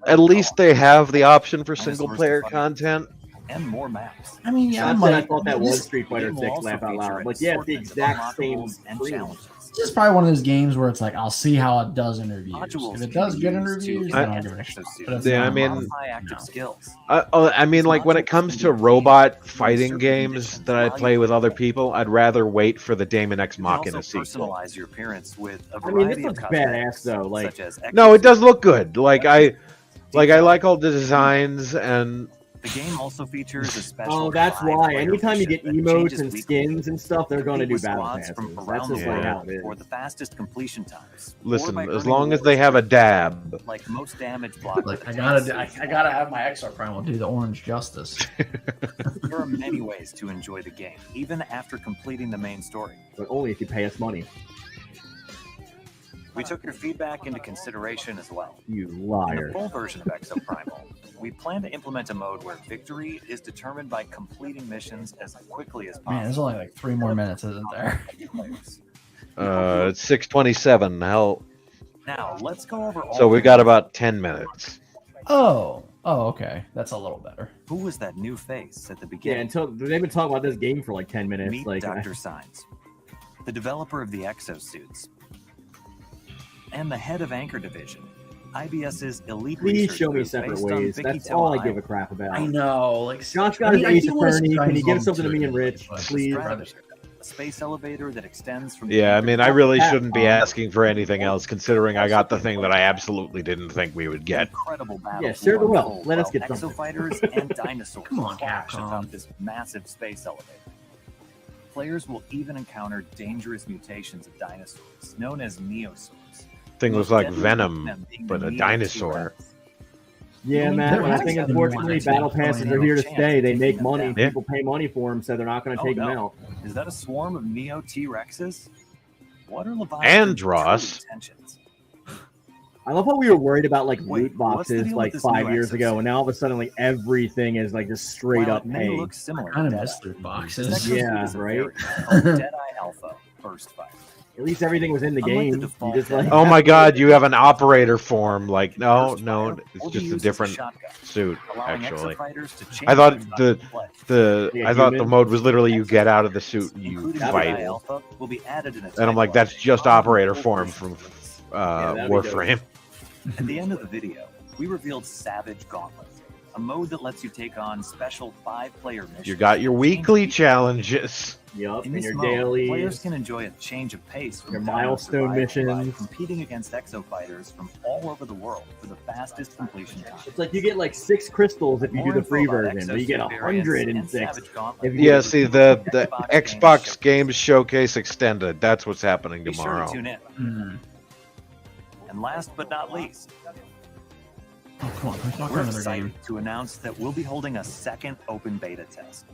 at least they have the option for Dinosaurs single to player fight. content. And more maps. I mean, yeah, Honestly, I like, thought that was this, Street Fighter game will 6. also Laugh out feature loud. an Like, yeah, it's the assortment of exact same unlockables and freedom. challenges. this is probably one of those games where it's like, I'll see how it does in reviews. Modules If it can does be good in used to reviews, then I'll enhance give it a shot. exosuits But if Yeah, not, I mean- modify active no. skills. I mean, like when it comes to robot fighting games that I play with other people, I'd rather wait for the Daemon Ex You can also Machina sequel. personalize your appearance with a I mean, variety this of looks cosmetics, badass though. Like, such as No, it does exosuits. look good. I like all the designs, and The game also features a special. oh, that's why. 5-player Anytime you get mission that emotes changes and weekly. skins and stuff, they're going to Compete do with battle squads passes. from That's around just the like how world it is. for the fastest completion times. or listen, by as earning long as rewards they have a for- dab. like most damage block. Like, I gotta have my Exo Primal do the orange justice. There are many ways to enjoy the game, even after completing the main story. But only if you pay us money. We took your feedback into consideration as well. You In the liar. full version of Exo Primal, we plan to implement a mode where victory is determined by completing missions as quickly as possible. Man, there's only like 3 more minutes, isn't there? It's 6:27. Hell, Now, let's go over all so we got about 10 minutes. Oh, okay. That's a little better. Who was that new face at the Yeah, beginning? until they've been talking about this game for like 10 minutes. Meet Like, Dr. Signs, the developer of the exosuits, and the head of Anchor Division, IBS's elite please research show me group separate based on ways. Vicky That's all I Tawai. give a crap about. I know, like Josh got his I Ace do wanna see Attorney. Can you Dragon's give Dogma something to 2 me and again, Rich, but please? Strategy, a space elevator that extends from the Yeah, I Anchor mean, I Division really Capcom. shouldn't be asking for anything else, considering I got the thing that I absolutely didn't think we would get. incredible battle. Yeah, share the will wealth. unfold Let us while get something. exofighters and dinosaurs Come on, clash Capcom. atop this massive space elevator. Players will even encounter dangerous mutations of dinosaurs, known as neosaurs. Thing The was most like deadly Venom, of them being but the a Neo dinosaur. T-Rex. Yeah, Well, man. there I has think been unfortunately one battle that's been passes going are here to chance stay. of They taking make them money. down. Yeah. People pay money for them, so they're not going to Oh, take them no. out. Is that a swarm of Neo T-Rexes? What are Leviathan's Andros. true intentions? I love how we were worried about like Wait, loot what's the boxes deal like with this 5 new years ago, exosuit? and now all of a sudden like everything is like just straight While up it may pay. look similar Kind to of Deadeye, missed loot this boxes. exosuit Yeah, is a right? variant called Deadeye Alpha Burst Fighter. At least everything was in the Unlike the game. You default just like Oh my god, you have an operator form. Like, no, Burst no, Fire it's will be just a used as different shotgun, suit, allowing actually. exofighters to change I thought their style of play. Yeah, I thought the human. mode was literally you get out of the suit and you Including fight. Deadeye Alpha will be added in a And I'm type like, that's update. just operator form from that'd be Warframe. At the end of the video, we revealed Savage Gauntlet, a mode that lets you take on special 5-player missions. You got your weekly challenges. yup, In and this your mode, players dailies. can enjoy a change of pace from Your Dino milestone Survival by missions. competing against exofighters from all over the world for the fastest completion time. It's like you get like 6 crystals if you do the free version, but you get 106 if you Yeah, do see, the Xbox Games Showcase Extended, that's what's happening Be sure tomorrow. to tune in. Hmm. And last but not least, Oh, come on, let's talk we're another excited game. to announce that we'll be holding a second open beta test.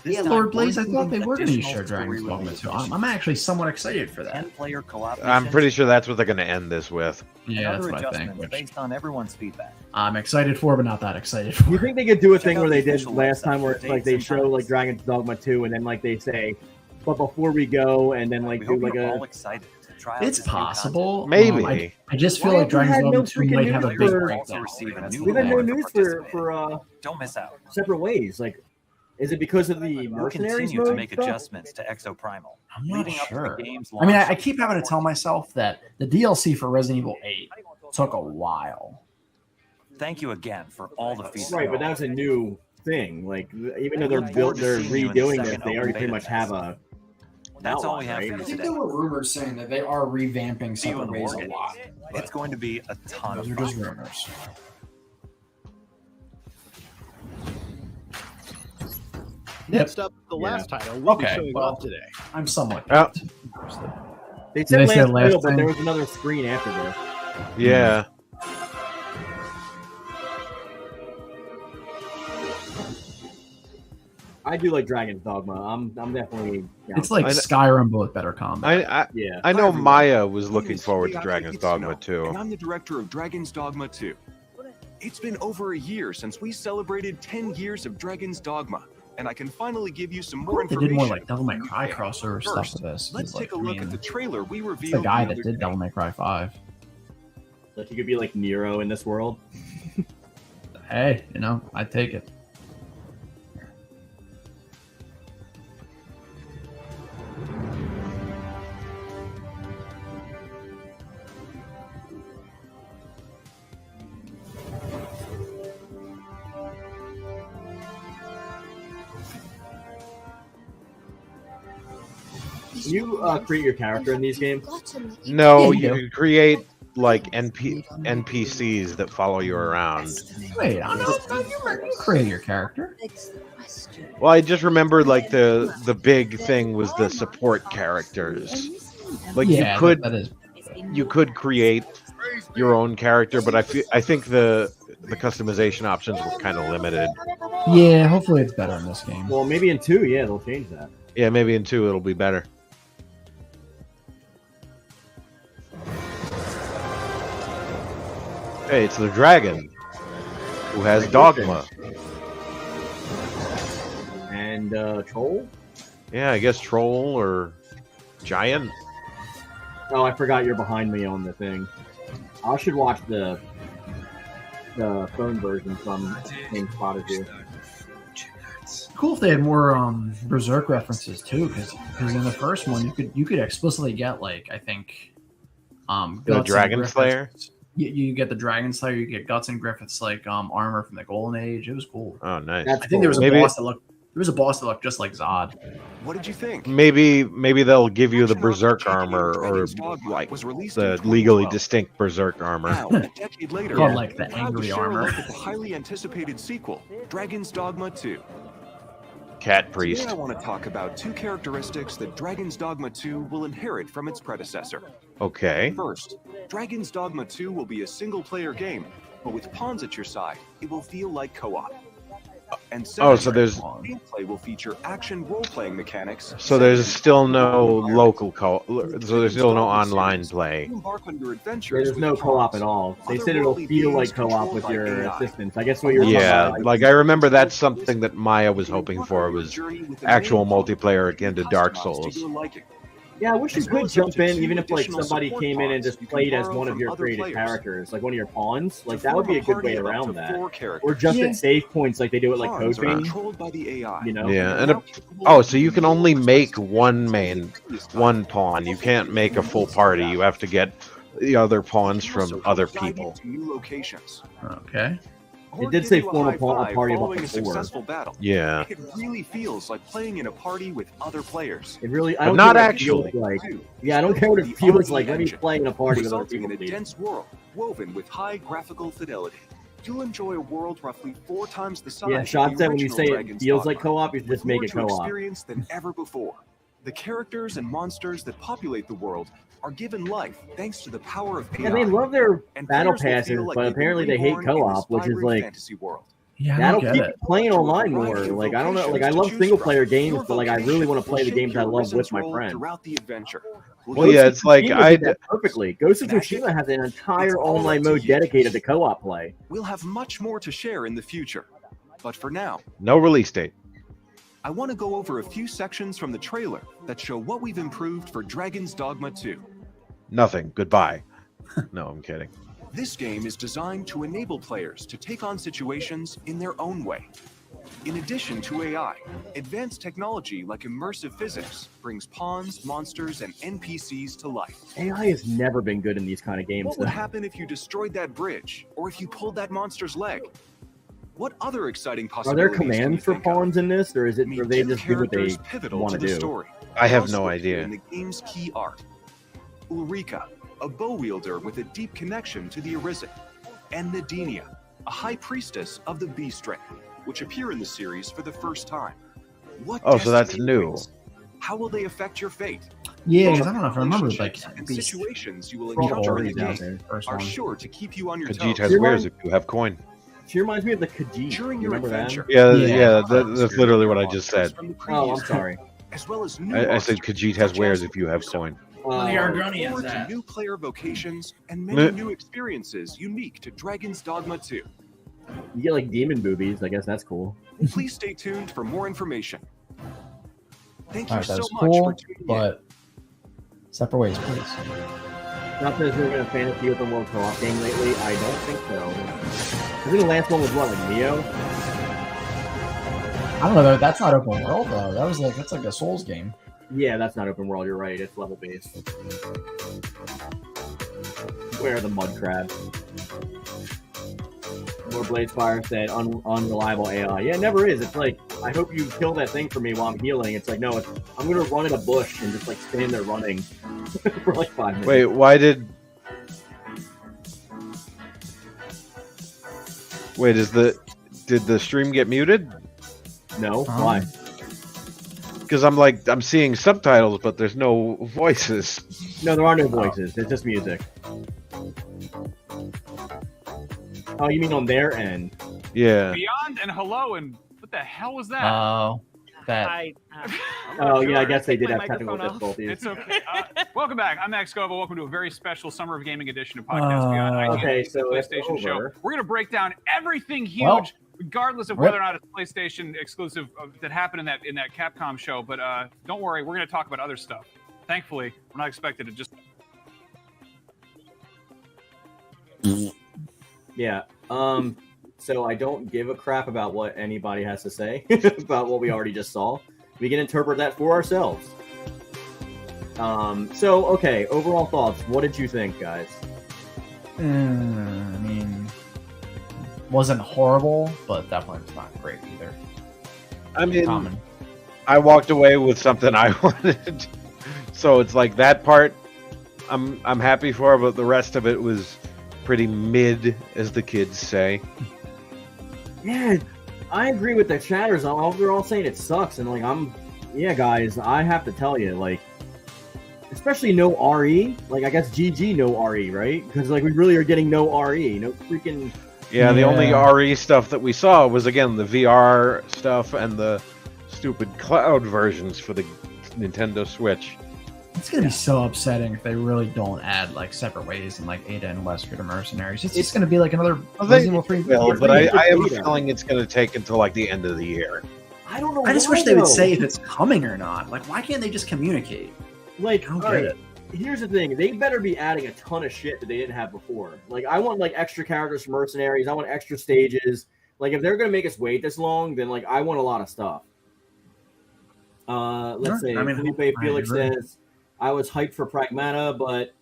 This Yeah, time, Lord we're Blaze, I thought including they were going to additional show Dragon's Dogma story-related 2. missions, I'm actually somewhat excited for that. 10-player co-op I'm missions, pretty sure that's what they're going to end this with. Yeah, and that's other what I think. adjustments Which based on everyone's feedback. I'm excited for, but not that excited for. You think they could do a Check thing out where the they did official last website time where for it's like dates they and show times. like Dragon's Dogma 2 and then like they say, but before we go, and then like We do hope like you're a all excited to try out It's this new possible. Maybe. I just feel Why like have we Dragon's had no Dogma 2 freaking might have a news big for- breakdown. Also receive a That's new the we've had no thing. news for Don't miss out. separate ways. Like, is it because of the We'll mercenaries continue to mode make stuff? adjustments to Exo Primal. I'm not leading up to the sure. game's I mean, I launch. keep having to tell myself that the DLC for Resident Evil 8 took a while. Thank you again for all the feedback. Right, but that's a new thing. Like, even though We they're look forward to they're seeing you in the redoing this, second they open already beta pretty much test. have a. That's all we outline, have right? for I you think today. there were rumors saying that they are revamping See you separate in ways a Morgan. lot. It's going to be a ton Those of are just fun. rumors. Next up, the last title we'll be Okay, showing well, off today. I'm somewhat Oh. interested. They said They last said last title, but time. there was another screen after this. Yeah. I do like Dragon's Dogma. I'm definitely. It's like Skyrim, but with better combat. Yeah. I know Hi, everyone. Maya was My looking name is forward to Hideaki Dragon's Itsuno, Dogma too. And I'm the director of Dragon's Dogma 2. It's been over a year since we celebrated 10 years of Dragon's Dogma, and I can finally give you some more They information. did more like Devil May Cry crossover stuff First, with this. let's take a look at the trailer we It's the revealed. guy the that other did Devil May Cry 5. Like you could be like Nero in this world. Hey, you know, I'd take it. Can you create your character in these games? No, Yeah, you you can create like NPCs that follow you around. Wait, I know you create your character. Well, I just remembered like the big thing was the support characters. Like Yeah, you could that is. you could create your own character, but I think the customization options were kind of limited. Yeah, hopefully it's better in this game. Well, maybe in 2, yeah, they'll change that. Yeah, maybe in 2 it'll be better. Hey, it's the dragon who has dogma. And Troll? Yeah, I guess troll or giant. Oh, I forgot you're behind me on the thing. I should watch the phone version from same spot as you. Cool if they had more Berserk references too, because in the first one you could explicitly get like I think The Guts and Dragon Griffiths. Slayer. You get the Dragon Slayer, you get Guts and Griffiths like armor from the Golden Age. It was cool. Oh, nice. That's I think there was a Maybe- boss that looked just like Zod. What did you think? Maybe they'll give you the Berserk armor or like Was released the in legally 2012. distinct Berserk armor. Now, a decade later, Called, like, the we're proud to angry share a armor. look at the highly anticipated sequel, Dragon's Dogma 2. Cat priest. Today I want to talk about 2 characteristics that Dragon's Dogma 2 will inherit from its predecessor. Okay. First, Dragon's Dogma 2 will be a single-player game, but with pawns at your side, it will feel like co-op. And Oh, second, so there's gameplay will feature action role-playing mechanics. there's still no local so there's still no online play. Embark on your Yeah, adventures there's no with co-op pawns. at all. They said it'll Otherworldly feel like beings co-op controlled with by your AI. assistants. I guess what you're Yeah, talking about. like I remember that's something that Maya was hoping for was actual multiplayer akin to Dark Souls. Yeah, I wish you could jump in, even if like somebody came in and just played as one of your created characters, like one of your pawns. Like that would be a good way around that. Or just at save points, like they do it like Pawns are Code controlled by the AI. you know? Yeah, and so you can only make one pawn. You can't make a full party. You have to get the other pawns from other people. To new locations. Okay. It did say form a party of up following to a 4. successful battle. Yeah. It really feels like playing in a party with other players. It really, I But don't not care what it actually. feels like. Yeah, I don't care what it feels like. Let me play in a party with other Resulting people, in a please. dense world woven with high graphical fidelity. You'll enjoy a world roughly 4 times the size. Yeah, of Shot the said when you original say it Dragon's feels Dogma, like co-op, you should just with more make it to co-op. experience than ever before. The characters and monsters that populate the world are given life thanks to the power of AI. Yeah, they love their And battle players will passes, feel like but they've been apparently they hate reborn in this co-op, which is vibrant like fantasy world. Yeah, I that'll don't keep get you it. playing Through a online more. variety of Like I don't know, like vocations I to love choose single player from. games, Your but like I really vocation want to play will the shape games I your love with Arisen's my role friends. throughout the adventure. Well, yeah, it's like Tsushima did that perfectly. Ghost of Tsushima has an entire It's all online up to mode you. dedicated to co-op play. We'll have much more to share in the future. But for now, No release date. I want to go over a few sections from the trailer that show what we've improved for Dragon's Dogma 2. Nothing. Goodbye. No, I'm kidding. This game is designed to enable players to take on situations in their own way. In addition to AI, advanced technology like immersive physics brings pawns, monsters, and NPCs to life. AI has never been good in these kind of games. What would though. happen if you destroyed that bridge, or if you pulled that monster's leg? What other exciting Are possibilities there can you commands for think of? pawns in this, or is it? Meet Or they 2 just do what they characters pivotal want to to the do? story. I have Also no appear idea. In the game's key art, Ulrika, a bow wielder with a deep connection to the Arisen, and Nadinia, a high priestess of the Bee Strain, which appear in the series for the first time. What Oh, so that's destiny new. awaits? How will they affect your fate? Yeah, because I don't know if I remember like and Beast. situations you will People encounter already in the out game there. First are one. sure to keep you on your Khajiit toes. has wares if you have coin. She reminds me of the Khajiit. During You your remember adventure. Yeah, Yeah. yeah, that's literally what I just said. From the that? Oh, I'm previous sorry. game, as well as new I said monsters, Khajiit has such wares as if you have coin. Well, the Uh, Argonians forward to at. new player vocations and Meh. many new experiences unique to Dragon's Dogma 2. you get like demon boobies. I guess that's cool. Please stay tuned for more information. Thank you Alright, so that's much for cool, tuning in. but separate ways, please. Not that we're gonna fantasy open world co-op game lately. I don't think so. I think the last one was what, like Neo? I don't know though. That's not open world though. That's like a Souls game. Yeah, that's not open world. You're right. It's level based. Where are the mud crabs? More Bladespire said unreliable AI. Yeah, it never is. It's like, I hope you kill that thing for me while I'm healing. It's like, no, I'm gonna run in a bush and just like stand there running for like 5 minutes. Wait, why did? Wait, did the stream get muted? No, why? Because I'm seeing subtitles, but there's no voices. No, there are no voices. It's just music. Oh, you mean on their end? Yeah. Beyond and hello and what the hell was that? Oh, that. Oh, yeah, I guess they Take did my have technical microphone off. difficulties. It's okay. Welcome back. I'm Max Gova. Welcome to a very special Summer of Gaming edition of Podcast Beyond. I Can't Okay, Wait, the so it's PlayStation Show. over. We're going to break down everything huge, Well, regardless of whether or not it's PlayStation exclusive that happened in that Capcom show. But don't worry, we're going to talk about other stuff. Thankfully, we're not expected to just. Yeah. So I don't give a crap about what anybody has to say about what we already just saw. We can interpret that for ourselves. So okay, overall thoughts. What did you think, guys? I mean, wasn't horrible, but definitely was not great either. I mean, Common. I walked away with something I wanted, so it's like that part I'm happy for, but the rest of it was pretty mid, as the kids say. Yeah, I agree with the chatters. They're all saying it sucks, and like yeah, guys, I have to tell you, like, especially no RE. Like, I guess GG no RE, right? Because like we really are getting no RE, no freaking. Yeah, the only RE stuff that we saw was again the VR stuff and the stupid cloud versions for the Nintendo Switch. It's gonna be so upsetting if they really don't add like separate ways and like Ada and Wesker to mercenaries. It's just gonna be like another Resident Evil 3. Well, but I have a feeling it's going to take until like the end of the year. I don't know. I just why, wish they would though. say if it's coming or not. Like, why can't they just communicate? Like, I don't all get right, it. here's the thing. They better be adding a ton of shit that they didn't have before. Like, I want, like, extra characters for mercenaries. I want extra stages. Like, if they're going to make us wait this long, then, like, I want a lot of stuff. Let's see. I mean, Felipe I Felix agree. says, I was hyped for Pragmata, but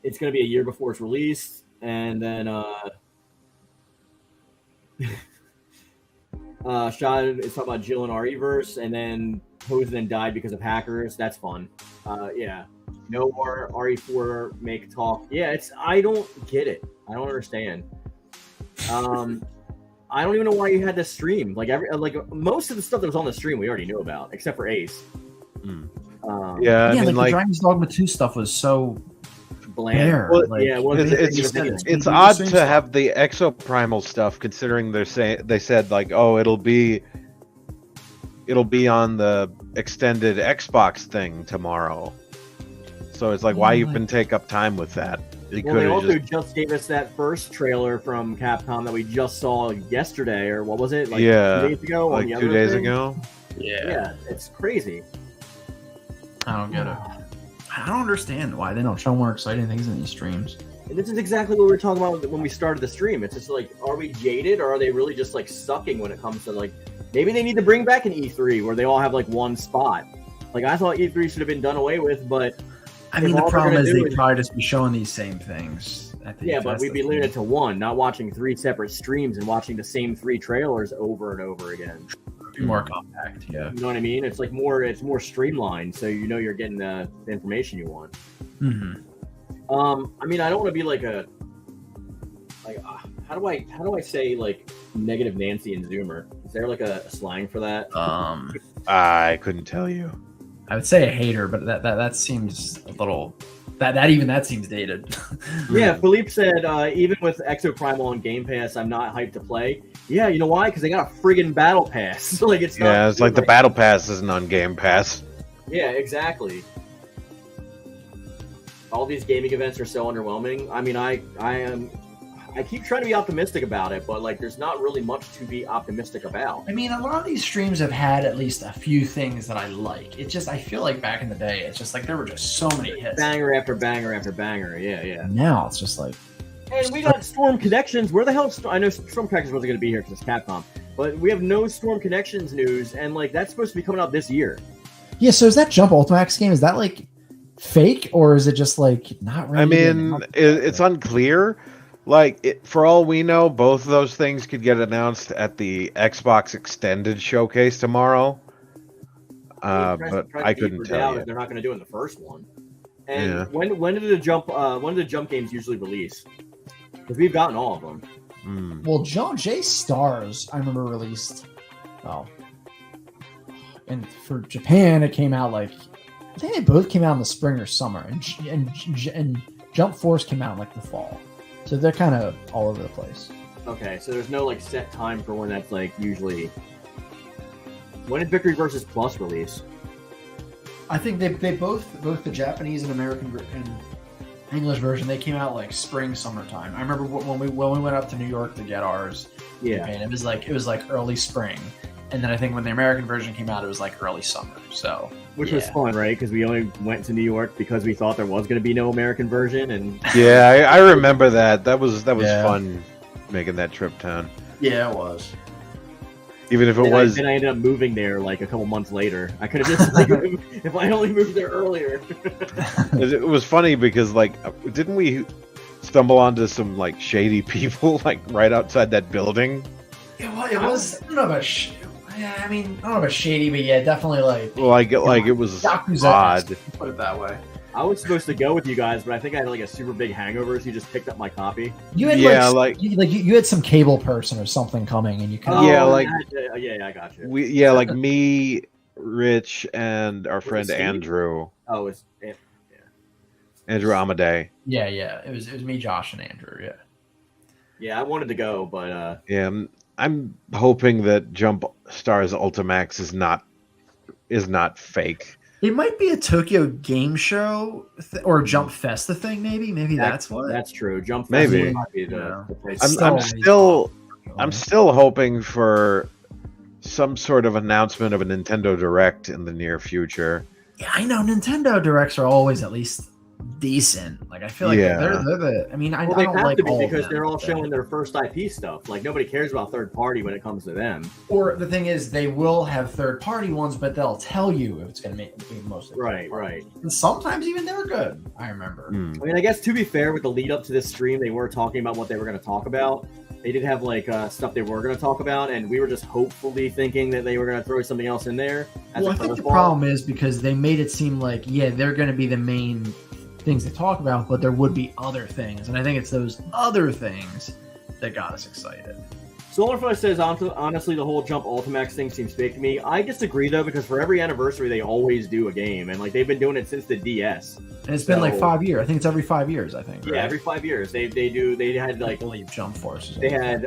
it's going to be a year before it's released. And then Shad is talking about Jill and RE-verse, and then Hosen died because of hackers. That's fun. Yeah. No more RE4 make talk. Yeah, I don't get it. I don't understand. I don't even know why you had to stream. Like most of the stuff that was on the stream we already knew about, except for Ace. Yeah, I mean, the like Dragon's Dogma 2 stuff was so bland. bare. Well, like, yeah, well, it's odd to have the exoprimal stuff, considering they said like, oh, it'll be on the extended Xbox thing tomorrow. So it's like, why even take up time with that? They Well, they could've also just gave us that first trailer from Capcom that we just saw yesterday, or what was it? Like 2 days ago? like on the 2 other days thing? ago. Yeah, it's crazy. I don't get it. I don't understand why they don't show more exciting things in these streams. And this is exactly what we were talking about when we started the stream. It's just like, are we jaded, or are they really just like sucking when it comes to like, maybe they need to bring back an E3 where they all have like one spot. Like, I thought E3 should have been done away with, but I mean, the problem is they'd probably just be showing these same things. I think yeah, but that's we'd the be thing. limited to one, not watching 3 separate streams and watching the same 3 trailers over and over again. Be more compact, yeah. You know what I mean? It's like it's more streamlined, so you know you're getting the information you want. Mm-hmm. I mean, I don't want to be like how do I say like negative Nancy and Zoomer? Is there like a slang for that? I couldn't tell you. I would say a hater, but that seems a little that seems dated. Yeah, Philippe said even with Exoprimal on Game Pass, I'm not hyped to play. Yeah, you know why? Because they got a friggin' battle pass. Like it's not. It's like the battle pass isn't on Game Pass. Yeah, exactly. All these gaming events are so underwhelming. I mean, I keep trying to be optimistic about it, but like, there's not really much to be optimistic about. I mean, a lot of these streams have had at least a few things that I like. It's just, I feel like back in the day, it's just like there were just so many hits. Banger after banger after banger. Yeah. Now it's just like. And we got Storm Connections. Where the hell? I know Storm Connections wasn't going to be here because it's Capcom, but we have no Storm Connections news, and like that's supposed to be coming out this year. Yeah. So is that Jump Ultimax game? Is that like fake, or is it just like not really? I mean, it's unclear. Like, for all we know, both of those things could get announced at the Xbox Extended Showcase tomorrow. But I couldn't tell you. They're not going to do it in the first one. And when did the Jump games usually release? Because we've gotten all of them. Well, J Stars, I remember released. Oh, and for Japan, it came out like I think they both came out in the spring or summer, and Jump Force came out in like the fall. So they're kind of all over the place. Okay, so there's no like set time for when that's like usually. When did Victory Versus Plus release? I think they both the Japanese and American and English version, they came out like spring, summertime. I remember when we went up to New York to get ours. Yeah, and it was like early spring, and then I think when the American version came out, it was like early summer. So which was fun, right? Because we only went to New York because we thought there was going to be no American version, and I remember that. That was fun making that trip down. Yeah, it was. Even if it was. Then I ended up moving there like a couple months later. I could have just like, if I only moved there earlier. It was funny because like, didn't we stumble onto some like shady people like right outside that building? It was. I don't know about. Yeah, I mean, I don't know about shady, but yeah, definitely like. Well, it was odd. Put it that way. I was supposed to go with you guys, but I think I had like a super big hangover, so you just picked up my copy. You had you had some cable person or something coming, and you could. I got you. Like me, Rich, and our friend Andrew. Oh, it's Andrew Amadei. Yeah, it was me, Josh, and Andrew. Yeah. Yeah, I wanted to go, but I'm hoping that Jump Stars Ultimax is not fake. It might be a Tokyo Game Show or Jump Fest thing. Maybe that's what. That's true. Jump Fest maybe. Might be the place. I'm still hoping for some sort of announcement of a Nintendo Direct in the near future. Yeah, I know Nintendo Directs are always at least decent. Like I feel like they're the. I mean, I don't like to be all because of them, they're all showing their first IP stuff. Like nobody cares about third party when it comes to them. Or the thing is, they will have third party ones, but they'll tell you if it's going to be mostly right. And sometimes even they're good. I remember. I mean, I guess to be fair, with the lead up to this stream, they were talking about what they were going to talk about. They did have like stuff they were going to talk about, and we were just hopefully thinking that they were going to throw something else in there. Well, I think the problem is because they made it seem like they're going to be the main things to talk about, but there would be other things, and I think it's those other things that got us excited. Solarfly says, honestly, the whole Jump Ultimax thing seems fake to me. I disagree though, because for every anniversary they always do a game, and like they've been doing it since the DS. And it's been like 5 years. I think it's every 5 years. I think. Yeah, right? Every 5 years they do. They had like Jump Force. They had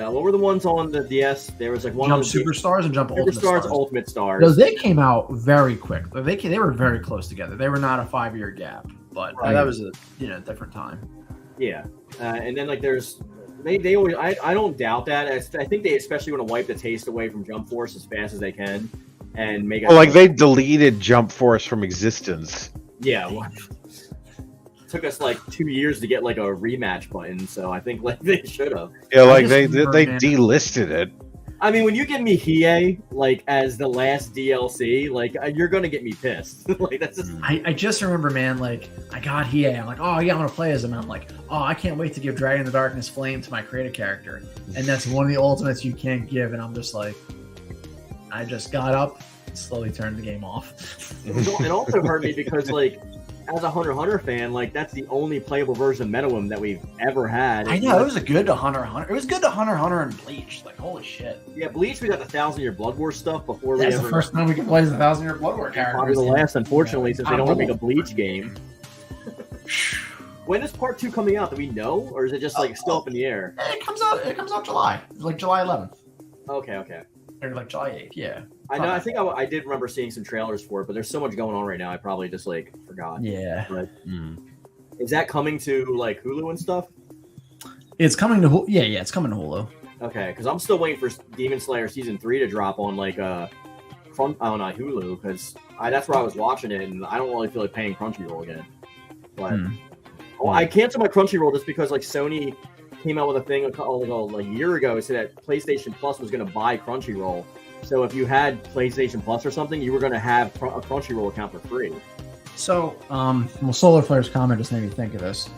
what were the ones on the DS? There was like one Jump Superstars and Jump Ultimate Stars. Ultimate Stars. No, they came out very quick. They were very close together. They were not a 5 year gap, but that was a different time. Yeah, and then like there's they always I don't doubt that. I think they especially want to wipe the taste away from Jump Force as fast as they can and make it. Well, like they deleted Jump Force from existence. Yeah. Well, took us like 2 years to get like a rematch button, so I think like they should have. Yeah, like they delisted it. I mean, when you give me Hiei like as the last DLC, like you're gonna get me pissed. Like that's just... I just remember, man. Like I got Hiei. I'm like, oh yeah, I'm gonna play as him. And I'm like, oh, I can't wait to give Dragon of the Darkness Flame to my creative character, and that's one of the ultimates you can't give. And I'm just like, I just got up, and slowly turned the game off. It also hurt me because like as a Hunter x Hunter fan, like that's the only playable version of Metalwim that we've ever had. I know, it was good to Hunter x Hunter. It was good to Hunter x Hunter and Bleach. Like, holy shit. Yeah, Bleach, we got the 1,000-Year Blood War stuff before That's we the ever... first time we could play as the 1,000-Year Blood War character. Probably the last, unfortunately, since they don't want to make a Double. Bleach game. When is part 2 coming out? Do we know? Or is it just like still up in the air? It comes out July. Like July 11th. Okay. Or like July 8th, yeah. I know. I think I did remember seeing some trailers for it, but there's so much going on right now. I probably just like forgot. Yeah. But, is that coming to like Hulu and stuff? It's coming to Hulu. Yeah, it's coming to Hulu. Okay, because I'm still waiting for Demon Slayer season 3 to drop on like on Hulu because that's where I was watching it, and I don't really feel like paying Crunchyroll again. But I canceled my Crunchyroll just because like Sony came out with a thing a year ago. It said that PlayStation Plus was going to buy Crunchyroll. So if you had PlayStation Plus or something, you were going to have a Crunchyroll account for free. So, Solar Flare's comment just made me think of this.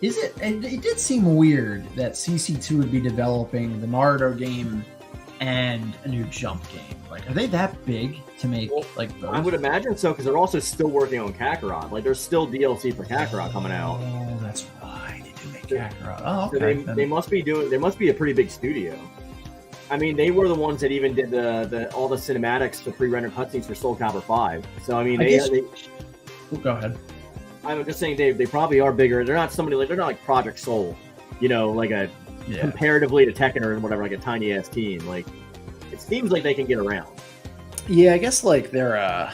It did seem weird that CC2 would be developing the Naruto game and a new Jump game. Like, are they that big to make like both? I would imagine so because they're also still working on Kakarot. Like, there's still DLC for Kakarot coming out. Oh, that's right. They do make Kakarot. Oh, so okay. they must be doing. They must be a pretty big studio. I mean, they were the ones that even did all the cinematics, the pre-rendered cutscenes for Soul Calibur 5. So I mean, go ahead. I'm just saying they probably are bigger. They're not they're not like Project Soul, like a comparatively to Tekken or whatever, like a tiny ass team. Like it seems like they can get around. Yeah, I guess like they're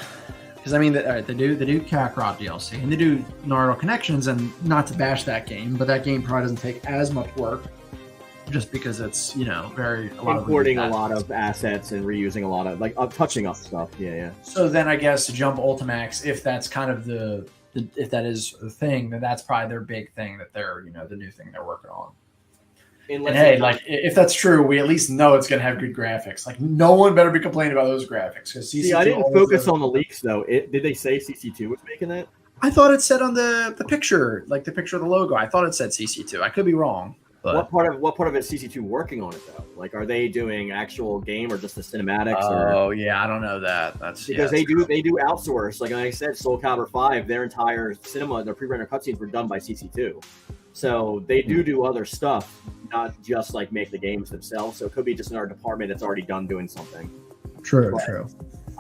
because I mean, they do Kakarot DLC and they do Naruto Connections, and not to bash that game, but that game probably doesn't take as much work. Just because it's importing a lot of assets and reusing a lot of touching up stuff. Yeah. So then I guess to Jump Ultimax, if that's kind of if that is the thing, then that's probably their big thing that they're the new thing they're working on. And hey, like if that's true, we at least know it's going to have good graphics. Like no one better be complaining about those graphics because CC2. See, I didn't focus on the leaks though. Did they say CC2 was making that? I thought it said on the picture, like the picture of the logo. I thought it said CC2. I could be wrong. But what part of it is CC2 working on it though? Like, are they doing actual game or just the cinematics? Yeah, I don't know that. That's because they do outsource. Like I said, Soul Calibur 5, their entire cinema, their pre-rendered cutscenes were done by CC2. So they do other stuff, not just like make the games themselves. So it could be just another department that's already done doing something. True.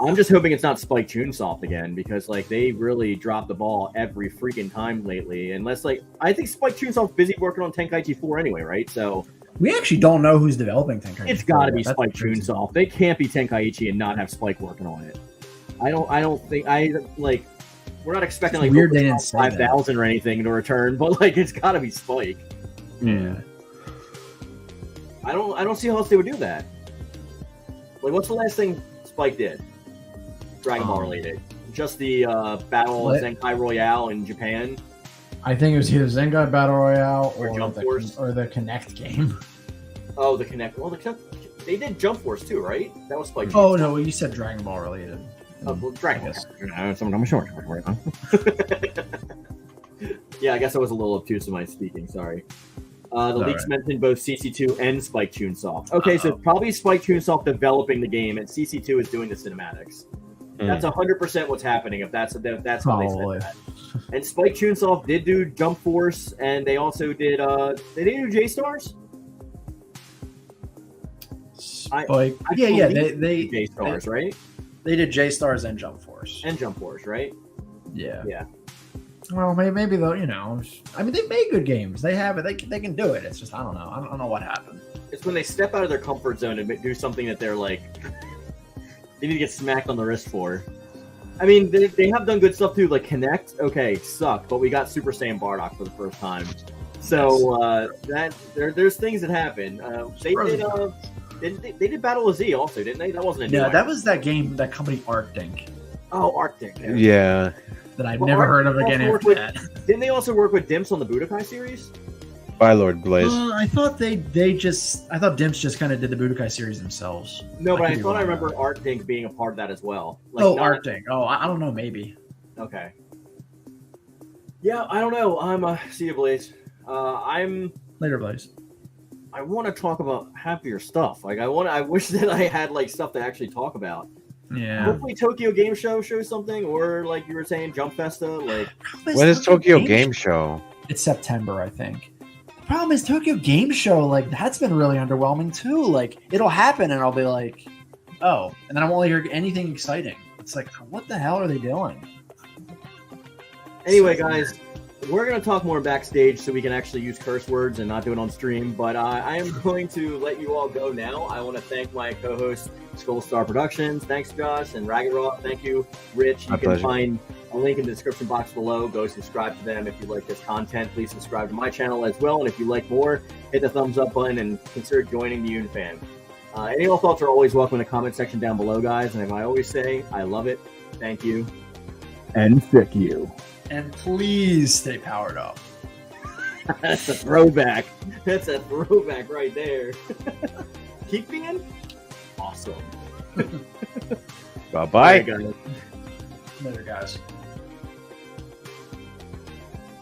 I'm just hoping it's not Spike Chunsoft again because like they really drop the ball every freaking time lately. Unless I think Spike Chunsoft's busy working on Tenkaichi 4 anyway, right? So we actually don't know who's developing Tenkaichi. It's got to be Spike Chunsoft. They can't be Tenkaichi and not have Spike working on it. I don't think we're not expecting like weird they didn't say 5,000 or anything to return, but like it's got to be Spike. Yeah. I don't see how else they would do that. Like, what's the last thing Spike did? Dragon Ball related. Just the Battle Zenkai Royale in Japan. I think it was either Zenkai Battle Royale or Jump Force or the Connect game. Oh, the Connect. Well, they did Jump Force too, right? That was Spike. Oh no, you said Dragon Ball related. Oh, well, Dragon Ball. I'm sure. Yeah, I guess I was a little obtuse in my speaking. Sorry. The leaks mentioned both CC2 and Spike Chunsoft. Okay, so it's probably Spike Chunsoft developing the game, and CC2 is doing the cinematics. That's 100% what's happening. If that's how they said that. And Spike Chunsoft did do Jump Force, and they also did. They didn't do J Stars. They J Stars, right? They did J Stars and Jump Force right? Yeah. Well, maybe they'll. I mean, they made good games. They have it. They can do it. It's just I don't know. I don't know what happened. It's when they step out of their comfort zone and do something that they're like. They need to get smacked on the wrist for. I mean, they have done good stuff too, like Connect. Okay, sucked, but we got Super Saiyan Bardock for the first time. So there's things that happen. They did Battle of Z also, didn't they? That wasn't a new that was that game, that company Arctic. Oh, Arctic. Yeah. That I've never heard of again after that. Didn't they also work with Dimps on the Budokai series? By Lord Blaze. I thought I thought Dimps just kind of did the Budokai series themselves. No, but I thought I remember Arctic being a part of that as well. Arctic. Oh, I don't know, maybe. Okay. Yeah, I don't know. I'm see you, Blaze. I'm later, Blaze. I want to talk about happier stuff. Like I wish that I had like stuff to actually talk about. Yeah. Hopefully Tokyo Game Show shows something, or like you were saying, Jump Festa. Like, When is Tokyo Game Show? It's September, I think. The problem is Tokyo Game Show, like that's been really underwhelming too. Like it'll happen and I'll be like, oh, and then I won't hear anything exciting. It's like, what the hell are they doing? anyway, guys, we're gonna talk more backstage so we can actually use curse words and not do it on stream. But I am going to let you all go now. I want to thank my co-host SkullStar Productions. Thanks, Josh and Ragiroth. Thank you, Rich. You My can pleasure. find a link in the description box below. Go subscribe to them if you like this content. Please subscribe to my channel as well. And if you like more, hit the thumbs up button and consider joining the Yoon-Fam. Any of your thoughts are always welcome in the comment section down below, guys. And as I always say, I love it. Thank you. And sick you. And please stay powered up. That's a throwback. That's a throwback right there. Keep being awesome. Bye-bye. All right, guys. Later, guys.